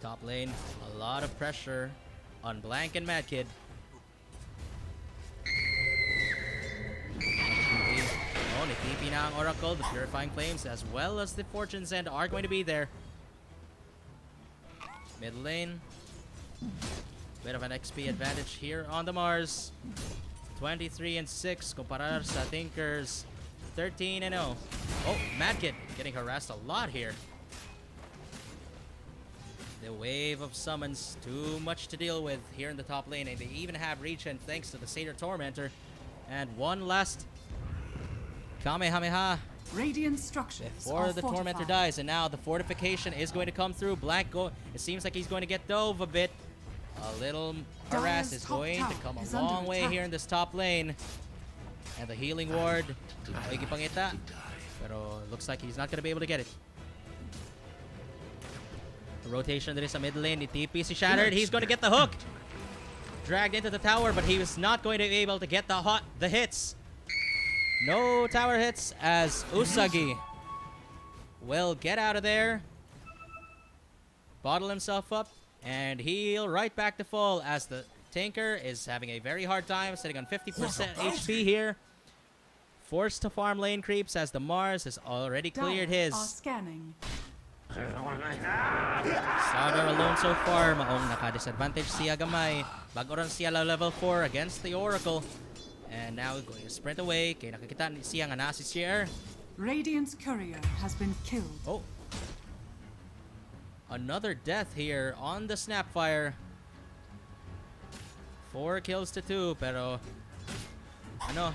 Top lane, a lot of pressure on Blank and Mad Kid. Oh, nag-TP na ang Oracle. The Purifying Flames as well as the Fortune's End are going to be there. Mid lane. Bit of an XP advantage here on the Mars. 23 and 6 kumpara sa Tinkers 13 and 0. Oh, Mad Kid getting harassed a lot here. The wave of summons, too much to deal with here in the top lane, and they even have regen thanks to the Satyr Tormentor. And one last Kamehameha Radiant structures before are the Tormentor fortified. dies, and now the fortification is going to come through. Blank it seems like he's going to get dove a bit. A little harass is top going to tower come is a under long way attack. here in this top lane. And the healing ward, ay gipangita, pero looks like he's not going to be able to get it. The rotation that is a mid lane, the TP si Shattered, he's going to get the hook. Dragged into the tower, but he was not going to be able to get the hits. No tower hits as Usagi will get out of there, bottle himself up, and heal right back to full as the Tinker is having a very hard time, sitting on 50% HP here. Forced to farm lane creeps as the Mars has already cleared Dire his. are scanning. Slardar alone so far, maong naka-disadvantage siya gamay. Bago ron siya level 4 against the Oracle. And now going to sprint away. Kaya nakikita siya nga na si Seer. Radiant's courier has been killed. Oh. Another death here on the Snapfire. 4 kills to 2, pero ano?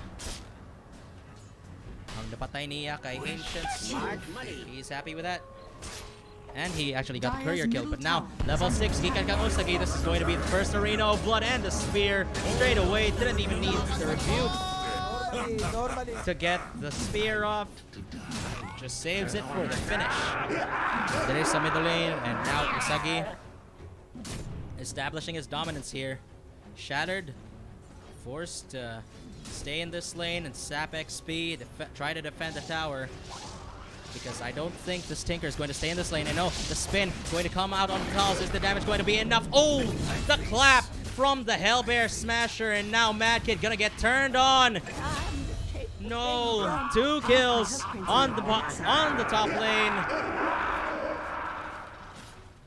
Ang napatay niya kay Ancient Smart. He's happy with that. And he actually got the courier kill. But now, level 6, Gikan kang Usagi. This is going to be the first Arena of Blood and the Spear. Straight away, didn't even need the rebuke Normally. to get the spear off. Just saves it for the finish. There is some middle lane, and now Usagi establishing his dominance here. Shattered, forced to stay in this lane and sap XP, try to defend the tower. Because I don't think this Tinker is going to stay in this lane. And no, the spin going to come out on the calls. Is the damage going to be enough? Oh, the clap from the Hellbear Smasher. And now Mad Kid gonna get turned on. No, 2 kills on the top lane.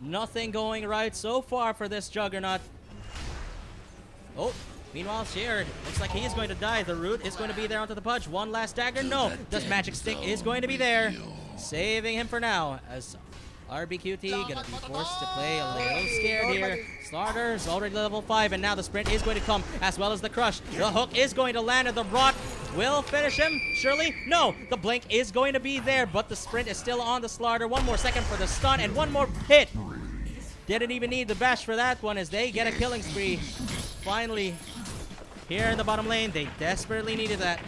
Nothing going right so far for this Juggernaut. Oh, meanwhile, Shared looks like he is going to die. The root is going to be there onto the Pudge. One last dagger. No, the magic stick is going to be there, saving him for now. As RBQT gonna be forced to play a little scared here. Slardar is already level 5, and now the sprint is going to come as well as the crush. The hook is going to land, and the rot will finish him. Surely, no. The blink is going to be there, but the sprint is still on the Slardar. 1 more second for the stun, and 1 more hit. Didn't even need the bash for that one as they get a killing spree. Finally, here in the bottom lane, they desperately needed that.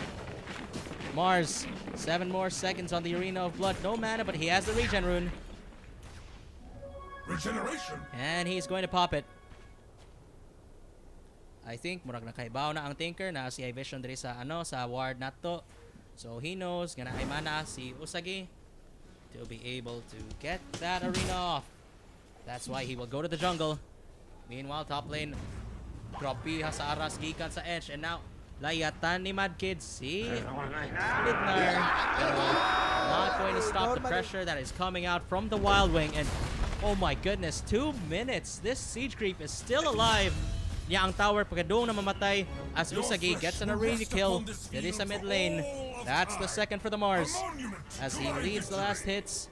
Mars, 7 more seconds on the Arena of Blood. No mana, but he has the regen rune. Regeneration. And he's going to pop it. I think murag nakaibaw na ang Tinker na si Vision diri sa sa ward nato. So he knows gana ay mana si Usagi to be able to get that arena off. That's why he will go to the jungle. Meanwhile, top lane, Kropiha sa aras gikan sa edge, and now layatan ni Mad Kid si Midnar. Pero not going to stop the pressure that is coming out from the Wild Wing. And oh my goodness, 2 minutes. This siege creep is still alive. Niya ang tower pagkadong na mamatay as Usagi gets an arena kill. It is a mid lane. That's the second for the Mars as he leads the last hits.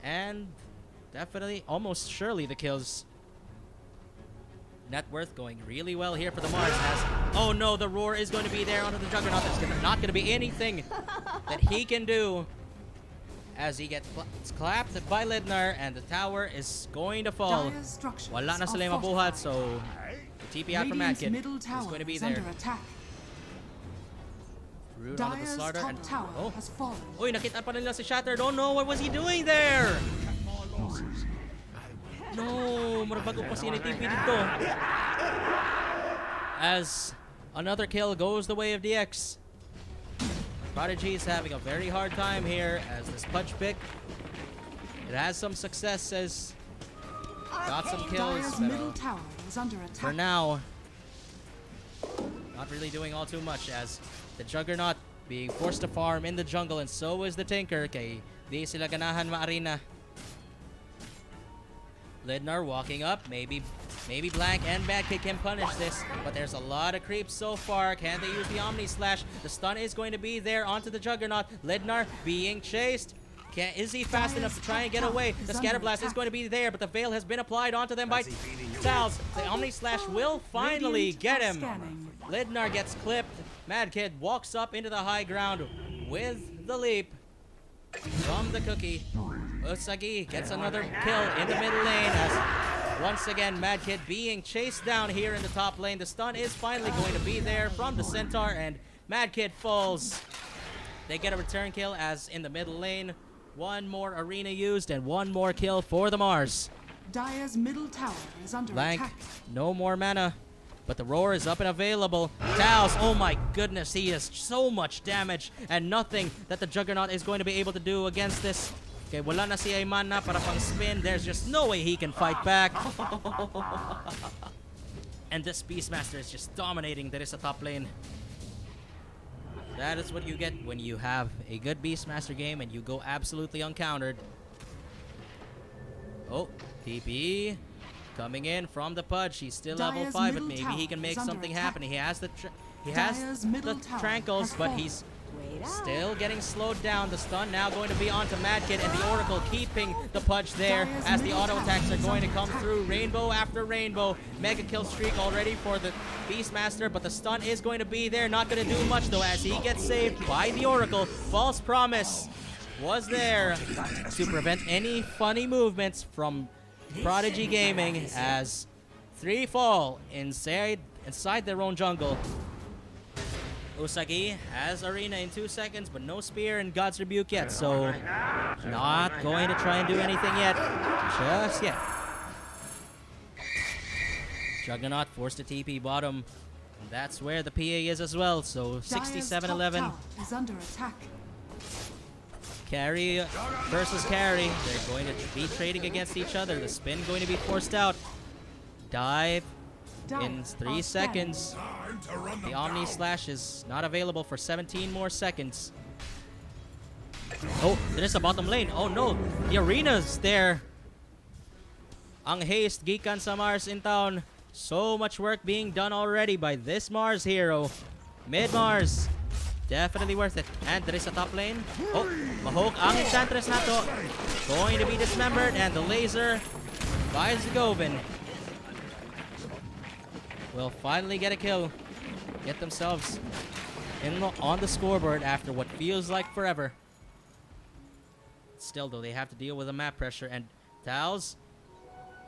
And definitely, almost surely the kills. Net worth going really well here for the Mars as, oh no, the roar is going to be there onto the Juggernaut. There's not going to be anything that he can do as he gets clapped by Lidnar and the tower is going to fall. Dire's structures Wala na are sila yung mabuhat, so the TP out from Radiant's Acct middle is tower going to be is there. under attack. Rune onto the Dire's Slaughter top and tower oh, has fallen. uy, nakita pa nila si Shattered. Oh no, what was he doing there? No, marabago pa si TP dito. As another kill goes the way of DX. Prodigies having a very hard time here as this punch pick. It has some successes. Got some kills. Dire's middle tower is under attack. For now, not really doing all too much as the Juggernaut being forced to farm in the jungle and so is the Tinker kay di sila ganahan ma-arena. Lidnar walking up, maybe Blank and Bad Kid can punish this, but there's a lot of creeps so far. Can they use the Omni Slash? The stun is going to be there onto the Juggernaut. Lidnar being chased. Is he fast enough to try and get away? The Scatter Blast is going to be there, but the Veil has been applied onto them by Tals. The Omni Slash will finally get him. Lidnar gets clipped. Mad Kid walks up into the high ground with the leap from the cookie. Usagi gets another kill in the middle lane as once again Mad Kid being chased down here in the top lane. The stun is finally going to be there from the Centaur and Mad Kid falls. They get a return kill as in the middle lane. One more arena used and one more kill for the Mars. Dire's middle tower is under Blank, attack. no more mana. But the roar is up and available. Taos, oh my goodness, he has so much damage and nothing that the Juggernaut is going to be able to do against this. Okay, wala na si mana para pang spin. There's just no way he can fight back. And this Beastmaster is just dominating. There is a top lane. That is what you get when you have a good Beastmaster game and you go absolutely uncountered. Oh, TP coming in from the Pudge. He's still level 5, but maybe he can make something happen. He has the Trankles, but he's still getting slowed down. The stun now going to be onto Mad Kid and the Oracle keeping the Pudge there as the auto attacks are going to come through. Rainbow after rainbow. Mega kill streak already for the Beastmaster, but the stun is going to be there. Not going to do much though as he gets saved by the Oracle. False Promise was there to prevent any funny movements from Prodigy Gaming as 3 fall inside their own jungle. Usagi has arena in 2 seconds, but no spear and God's Rebuke yet, so not going to try and do anything yet. Just yet. Juggernaut forced to TP bottom. And that's where the PA is as well, so 67-11. Is under attack. Carry versus carry. They're going to be trading against each other. The spin going to be forced out. Dive in 3 seconds. The Omni Slash is not available for 17 more seconds. Oh, there is a bottom lane. Oh no, the arena's there. Ang haste gikan sa Mars in town. So much work being done already by this Mars hero. Mid Mars. Definitely worth it. And there is a top lane. Oh, mahok ang Enchantress nato. Going to be dismembered and the laser by Zagovin will finally get a kill. Get themselves on the scoreboard after what feels like forever. Still though, they have to deal with the map pressure and Tals,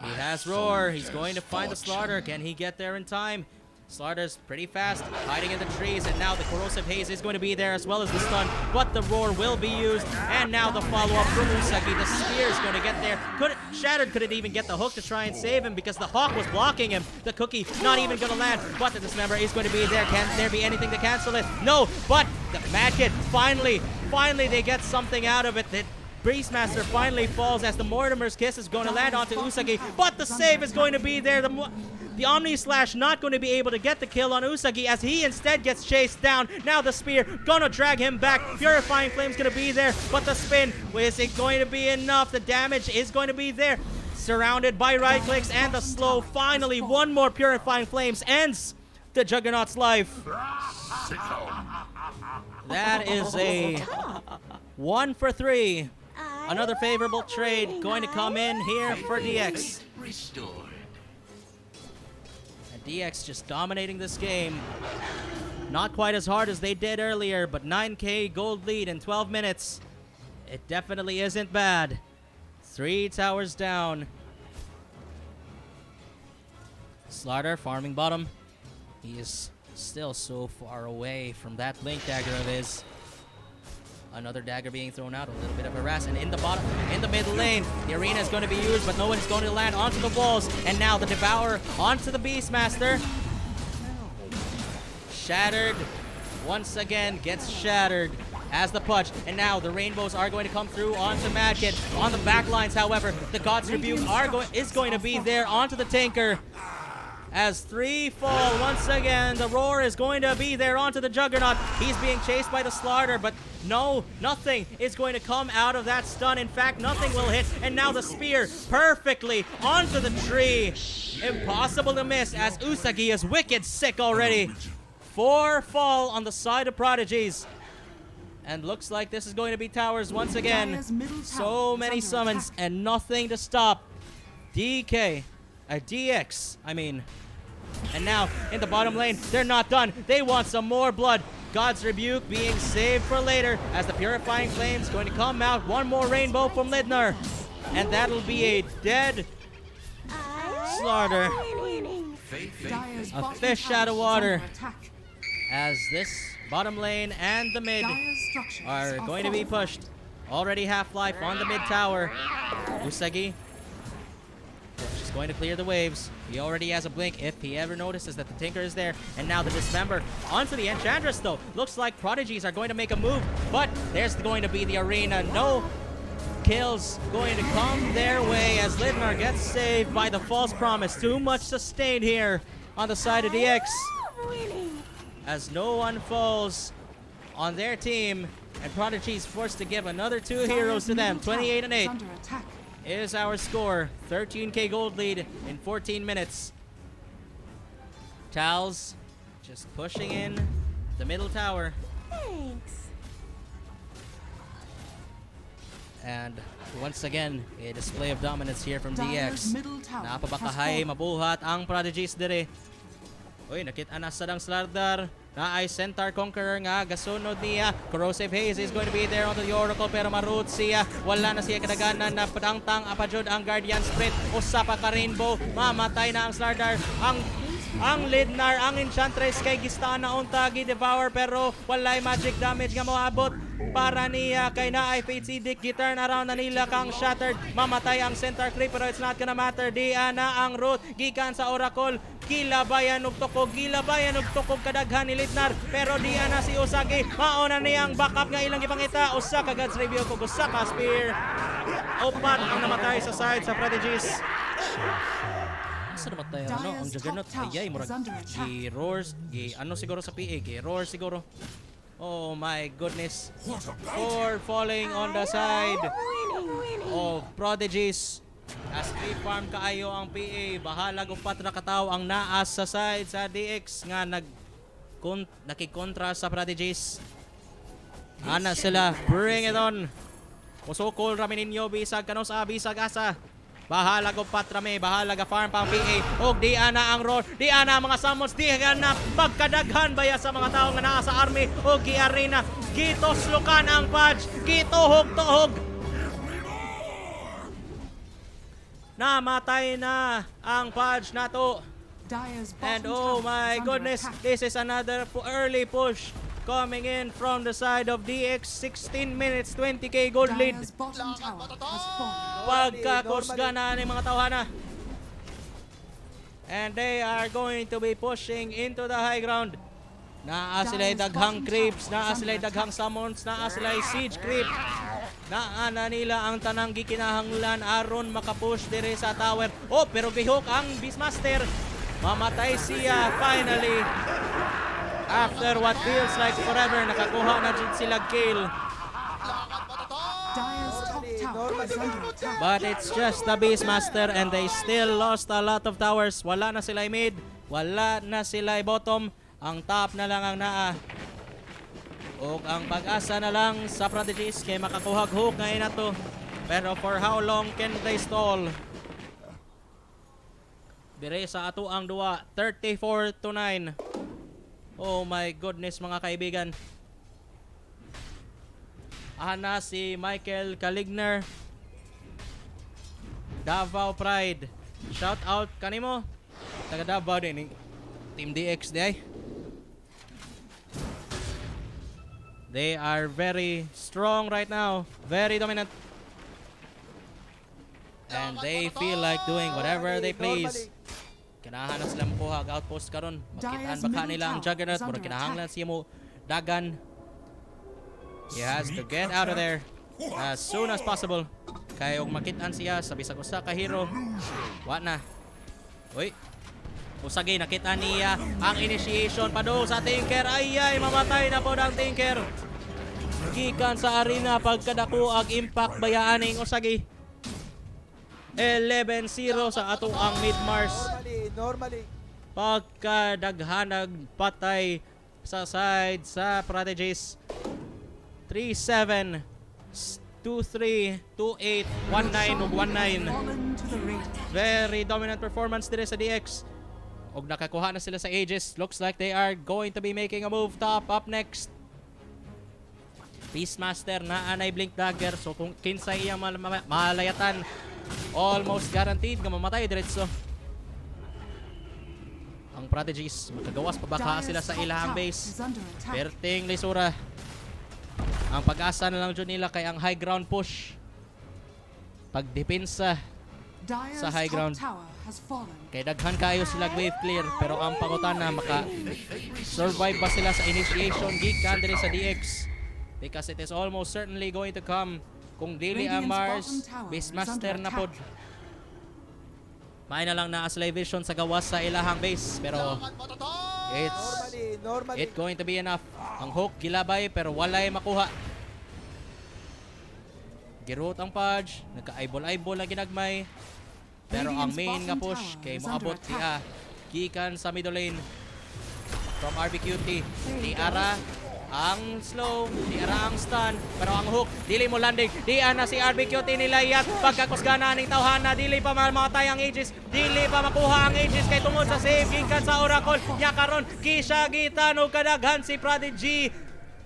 he has Roar. He's going to find the Slaughter. Can he get there in time? Slaughter's pretty fast, hiding in the trees, and now the Corrosive Haze is going to be there as well as the stun, but the Roar will be used, and now the follow-up from Usagi. The Spear is going to get there. Shattered couldn't even get the hook to try and save him because the Hawk was blocking him. The Cookie not even going to land, but the Dismember is going to be there. Can there be anything to cancel it? No, but the Mad Kid, finally they get something out of it. The Beastmaster finally falls as the Mortimer's Kiss is going to land onto Usagi, but the save is going to be there. The Omni Slash not going to be able to get the kill on Usagi as he instead gets chased down. Now the spear gonna drag him back. Purifying Flame's gonna be there, but the spin, is it going to be enough? The damage is going to be there. Surrounded by right clicks and the slow. Finally, one more Purifying Flames ends the Juggernaut's life. That is a 1 for 3. Another favorable trade going to come in here for DX. Restored. And DX just dominating this game. Not quite as hard as they did earlier, but 9k gold lead in 12 minutes. It definitely isn't bad. 3 towers down. Slardar farming bottom. He is still so far away from that blink dagger of his. Another dagger being thrown out, a little bit of harass, and in the bottom, in the middle lane, the arena is going to be used, but no one's going to land onto the walls. And now the Devourer onto the Beastmaster. Shattered, once again gets shattered as the punch. And now the rainbows are going to come through onto Madkid. On the back lines, however, the God's Rebuke is going to be there onto the Tinker. As 3 fall, once again, the Roar is going to be there onto the Juggernaut. He's being chased by the Slardar, but no, nothing is going to come out of that stun. In fact, nothing will hit. And now the Spear perfectly onto the tree. Impossible to miss as Usagi is wicked sick already. 4 fall on the side of Prodigies. And looks like this is going to be towers once again. So many summons and nothing to stop DX, I mean. And now, in the bottom lane, they're not done. They want some more blood. God's Rebuke being saved for later as the Purifying Flame's going to come out. One more rainbow from Lidnar. And that'll be a dead Slardar. A fish out of water. As this bottom lane and the mid are going to be pushed. Already Half-Life on the mid tower. Usagi just going to clear the waves. He already has a blink if he ever notices that the Tinker is there. And now the Dismember onto the Enchantress though. Looks like Prodigies are going to make a move, but there's going to be the arena. No kills going to come their way as Lidnar gets saved by the False Promise. Too much sustained here on the side of DX. As no one falls on their team, and Prodigies forced to give another 2 heroes to them. 28 and 8 is our score. 13k gold lead in 14 minutes. Tals just pushing in the middle tower. Thanks. And once again, a display of dominance here from DX. Napabakahay, mabuhat ang Prodigies dire. Uy, nakita na sa dang Slardar na ay Centaur Conqueror nga. Gasunod niya. Corrosive Haze is going to be there onto the Oracle pero maroot siya. Wala na siya kadaganan na patangtang apajod ang Guardian Spirit. Usapa ka Rainbow. Mamatay na ang Slardar. Ang Lidnar, ang Enchantress kay gistaan na untagi Devour pero walay magic damage nga moabot para niya kay naay Fate Sidic. Giturn around na nila kang Shattered. Mamatay ang Centaur Creep pero it's not gonna matter. Diya na ang root gikan sa Oracle. Gilabayan og tukog kadaghan ni Lidnar pero diya na si Usagi. Mauna niyang backup nga ilang ipangita. Usa ka God's Review kung usa ka Spear. Opat ang namatay sa side sa Prodigies. Asa namatay ang Juggernaut? Ayay, murag gi-roars, ano siguro sa PA, gi-roar siguro. Oh my goodness. 4 falling on the side of Prodigies. As free-farm kaayo ang PA, bahala kung patra kataw ang naas sa side sa DX nga nakikontra sa Prodigies. Ana sila, bring it on. Musukol ramin ninyo, bisag kanos bisag asa. Bahala ko patrame, bahala ka farm pang PA. Og di ana ang roar, di ana ang mga summons, di na pagkadaghan baya sa mga tao nga naa sa army. Og gi arena, gitoslukan ang patch, gituhog-tuhog. Namatay na ang patch nato. And oh my goodness, this is another early push coming in from the side of DX. 16 minutes, 20k gold lead. Pagkakusgana ng mga tawhana. And they are going to be pushing into the high ground. Naa sila'y daghang creeps, naa sila'y daghang summons, naa sila'y siege creep. Naana nila ang tanang gikinahanglan aron makapush dire sa tower. Oh, pero gihok ang Beastmaster. Mamatay siya finally. After what feels like forever, nakakuha na dyan sila kill. Dire's top tower is under attack. But it's just the Beastmaster and they still lost a lot of towers. Wala na sila mid, wala na sila bottom. Ang top na lang ang naa. O ang pag-asa na lang sa Prodigies kay makakuhag hook ngayon na to. Pero for how long can they stall? Dire sa ato ang duwa, 34-9. Oh my goodness mga kaibigan. Ana si Michael Kaligner, Davao Pride. Shout out kanimo. Taga Davao din Team DX day. They are very strong right now, very dominant. And they feel like doing whatever they please. Kinahan na sila makuha ang outpost karon. Makitaan baka nila ang Juggernaut, murag kinahanglan siya mo dagan. He has to get out of there as soon as possible. Kaya og makitaan siya sa bisag usa ka hero. Wa na. Uy. Usagi nakita niya ang initiation pa do sa Tinker. Ay mamatay na po ang Tinker. Gikan sa arena pagkadako ang impact bayaaning Usagi. 11-0 sa ato ang mid-Mars. Normally. Pagkadaghanag patay sa side sa Prodigies. 3-7, 2-3, 2-8, 1-9 ug 1-9. Fallen to the raid. Very dominant performance dire sa DX. Og nakakuha na sila sa Aegis. Looks like they are going to be making a move top. Up next, Beastmaster na anay Blink Dagger. So kung kinsay iyang malayatan, almost guaranteed nga mamatay diretso. Ang Prodigies, makagawas pa baka sila sa ilahang base. Perting lisura. Ang pag-asa na lang dyan nila kay ang high ground push. Pagdepensa sa high ground. Kay daghan kayo sila wave clear, pero ang pangutana maka-survive ba sila sa initiation gikan diri sa DX? Because it is almost certainly going to come. Kung dili ang Mars, Beastmaster na pod. May na lang na Slay Vision sa gawas sa ilahang base, pero it's going to be enough. Ang hook gilabay pero walay makuha. Giroot ang Pudge, nagka-eyeball na ginagmay. Pero ang main nga push kay moabot siya gikan sa middle lane from RBQT. Di Ara ang slow, di Ara ang stun, pero ang hook dili mo landing. Di ana si RBQT nilayat pagkakusgana ning tawhana, dili pa mamatay ang Aegis, dili pa makuha ang Aegis kay tungod sa save gikan sa Oracle. Nya karon kisha gitano kadaghan si Prodigy.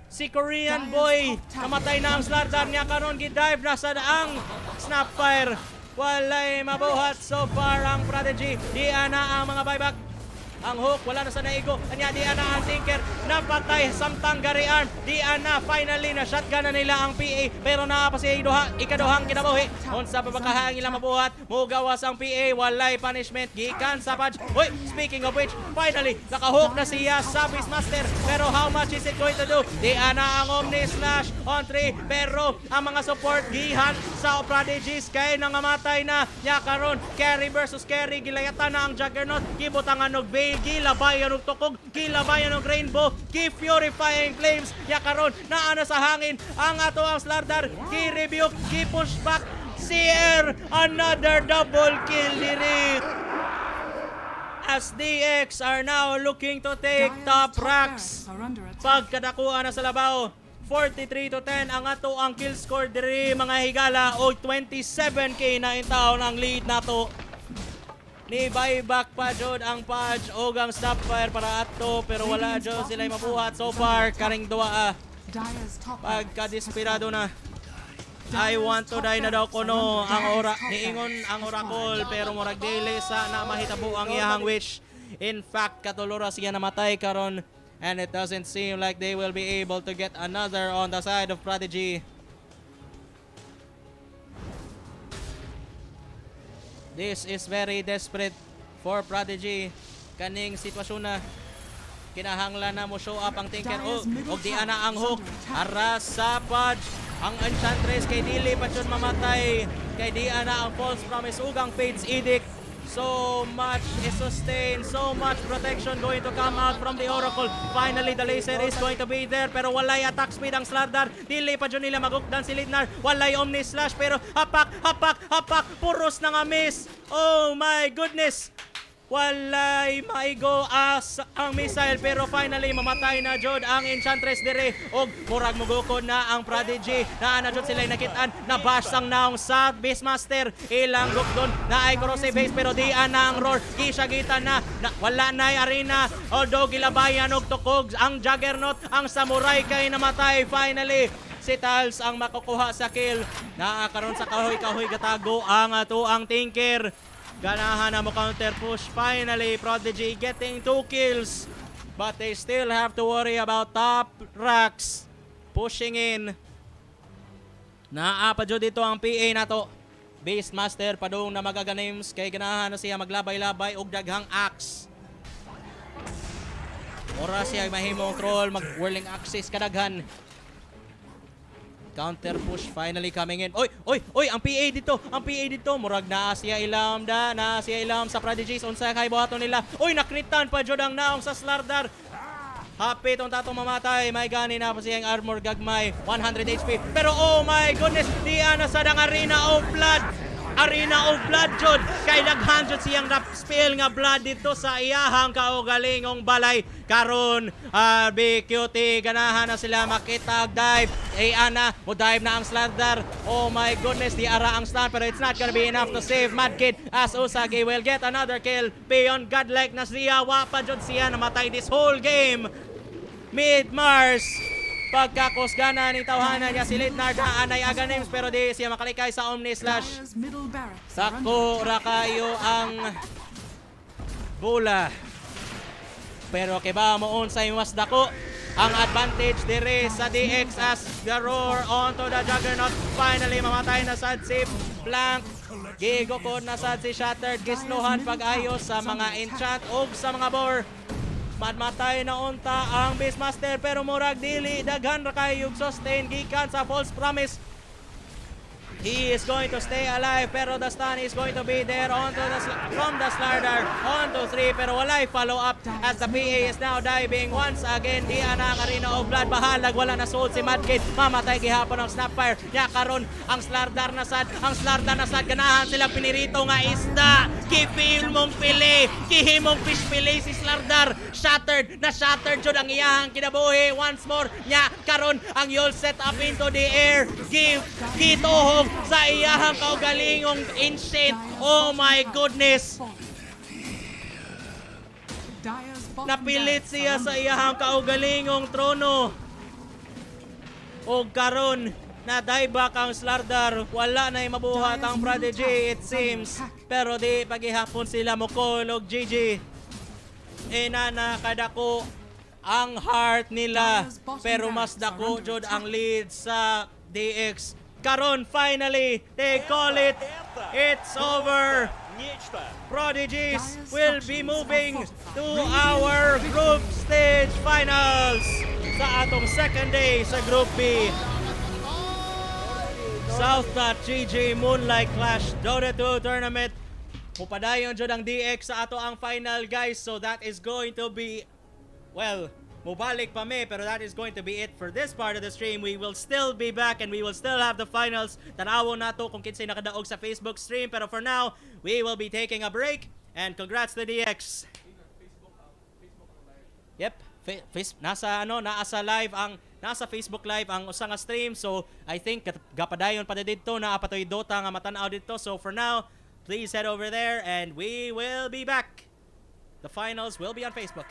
Si Korean boy namatay na ang Slardan niya karon gidive na sa daang Snapfire. Walay mabuhat so far ang Prodigy. Di ana ang mga buyback. Ang hook wala na sa naigo. Anya di ana ang Tinker napatay samtang gari arm. Di ana finally na shotgun na nila ang PA pero naa pa si ikaduhang kinabuhi. Unsa pa bakahang ilang mabuhat? Mugawas ang PA, walay punishment gikan sa Pudge. Hoy, speaking of which, finally nakahook na siya sa Beastmaster. Pero how much is it going to do? Di ana ang Omni Slash on 3 pero ang mga support gihan sa Prodigies kay nangamatay na. Nya karon carry versus carry, gilayatan na ang Juggernaut, gibutangan og Veil, gilabayan og tukog, gilabayan og Rainbow, gi-purifying flames. Nya karon naa na sa hangin ang ato ang Slardar, gi-rebuke, gi-push back. CR, another double kill diri. As DX are now looking to take top racks. Pagkadakuan na sa labaw, 43-10 ang ato ang kill score diri mga higala o 27k na intaon ang lead nato. Ni buyback pa jud ang Pudge o ang Snapfire para ato pero wala jud sila mabuhat so far karing duwa. Pagka-desperado na. I want to die na daw kuno ang niingon ang Oracle pero murag dili sa na mahitabo ang iyahang wish. In fact, katulura siya namatay karon and it doesn't seem like they will be able to get another on the side of Prodigy. This is very desperate for Prodigy. Kaning sitwasyon na kinahanglan na mo show up ang Tinker. Og di ana ang hook aras sa Pudge. Ang Enchantress kay dili pa yun mamatay. Kay di ana ang False Promise ug ang Fate's Edict. So much is sustained, so much protection going to come out from the Oracle. Finally, the laser is going to be there, pero walay attack speed ang Slardar. Dili pa dyan nila magukdan si Lidnar. Walay Omni Slash, pero hapak, puros na nga miss. Oh my goodness. Walay maigo as ang missile, pero finally mamatay na jud ang Enchantress dire, og murag mugukod na ang Prodigy. Naa na jud sila nakitaan na bash sang naong sa Beastmaster. Ilang gukdon na ay corrosive base, pero di na ang roar. Kisagita na wala na arena, although gilabayan og tukog ang Juggernaut. Ang Samurai kay namatay. Finally si Tals ang makukuha sa kill. Naa karon sa kahoy gatago ang ato ang Tinker. Ganahan na mo counter push. Finally, Prodigy getting 2 kills. But they still have to worry about top racks pushing in. Naapa dyan dito ang PA na to. Beastmaster padung na magaganames. Kay ganahan na siya maglabay-labay og daghang axe. Ora siya mahimong troll, mag-whirling axis kadaghan. Counter push finally coming in. Oy, ang PA dito. Murag na siya ilam sa Prodigies. Unsa kay buhaton nila. Oy, nakritan pa jud ang naong sa Slardar. Happy tong tatong mamatay. May gani na pa siyang armor gagmay. 100 HP. Pero oh my goodness, di na sa dang Arena of Blood jud. Kay daghan jud siyang spill nga blood dito sa iyahang kaugalingong balay. Karon, BQT ganahan na sila makita dive. Ana, mo dive na ang Slardar. Oh my goodness, di ara ang stun, pero it's not gonna be enough to save Madkid as Usagi will get another kill. Beyond godlike na siya, wapa jud siya namatay this whole game. Mid Mars. Pagkakusgana ni tawhanan niya si Lidnar na anay aganems, pero di siya makalikay sa Omni Slash. Dire's middle barracks are under Sako ra kayo ang bola. Pero kiba mo unsay mas dako ang advantage dire sa DX as the roar onto the Juggernaut. Finally mamatay na sad si Blank. Gigokod na sad si Shattered. Gisnuhan pag-ayos sa mga enchant og sa mga bore. Matay na unta ang Beastmaster, pero murag dili daghan ra kayo sustain gikan sa false promise. He is going to stay alive, pero the stun is going to be there from the Slardar onto 3, pero walay follow up as the PA is now diving once again. Di na ang Arena of Blood, bahalag wala na soul si Madkid. Mamatay gihapon ang Snapfire. Nya karon ang Slardar na sad, ganahan sila pinirito nga isda. Kifil mong pili, kihimong fish pili si Slardar. Shattered jud ang iyahang kinabuhi once more. Nya karon ang Yul set up into the air. Gituhog sa iyahang kaugalingong ancient. Oh my goodness. Dire's bottom Napilit barracks siya are sa under iyahang kaugalingong trono. O karon na dieback ang Slardar. Wala na mabuhat ang Prodigy, it seems. Pero di pagihapon sila mokolog GG. Inana kadako ang heart nila, pero mas dako jud ang lead sa DX. Karon finally, they call it. It's over. Prodigies will be moving to our group stage finals sa atong second day sa Group B. South.GG Moonlight Clash Dota 2 Tournament. Pupadayon jud ang DX sa ato ang final, guys. So that is going to be, well, mubalik pa me, pero that is going to be it for this part of the stream. We will still be back and we will still have the finals. Tanawon nato kung kinsay nakadaog sa Facebook stream, pero for now, we will be taking a break. And congrats to DX. Yep, nasa Facebook live ang usa nga stream. So I think gapadayon pa dito na apatoy Dota nga matanaw dito. So for now, please head over there and we will be back. The finals will be on Facebook.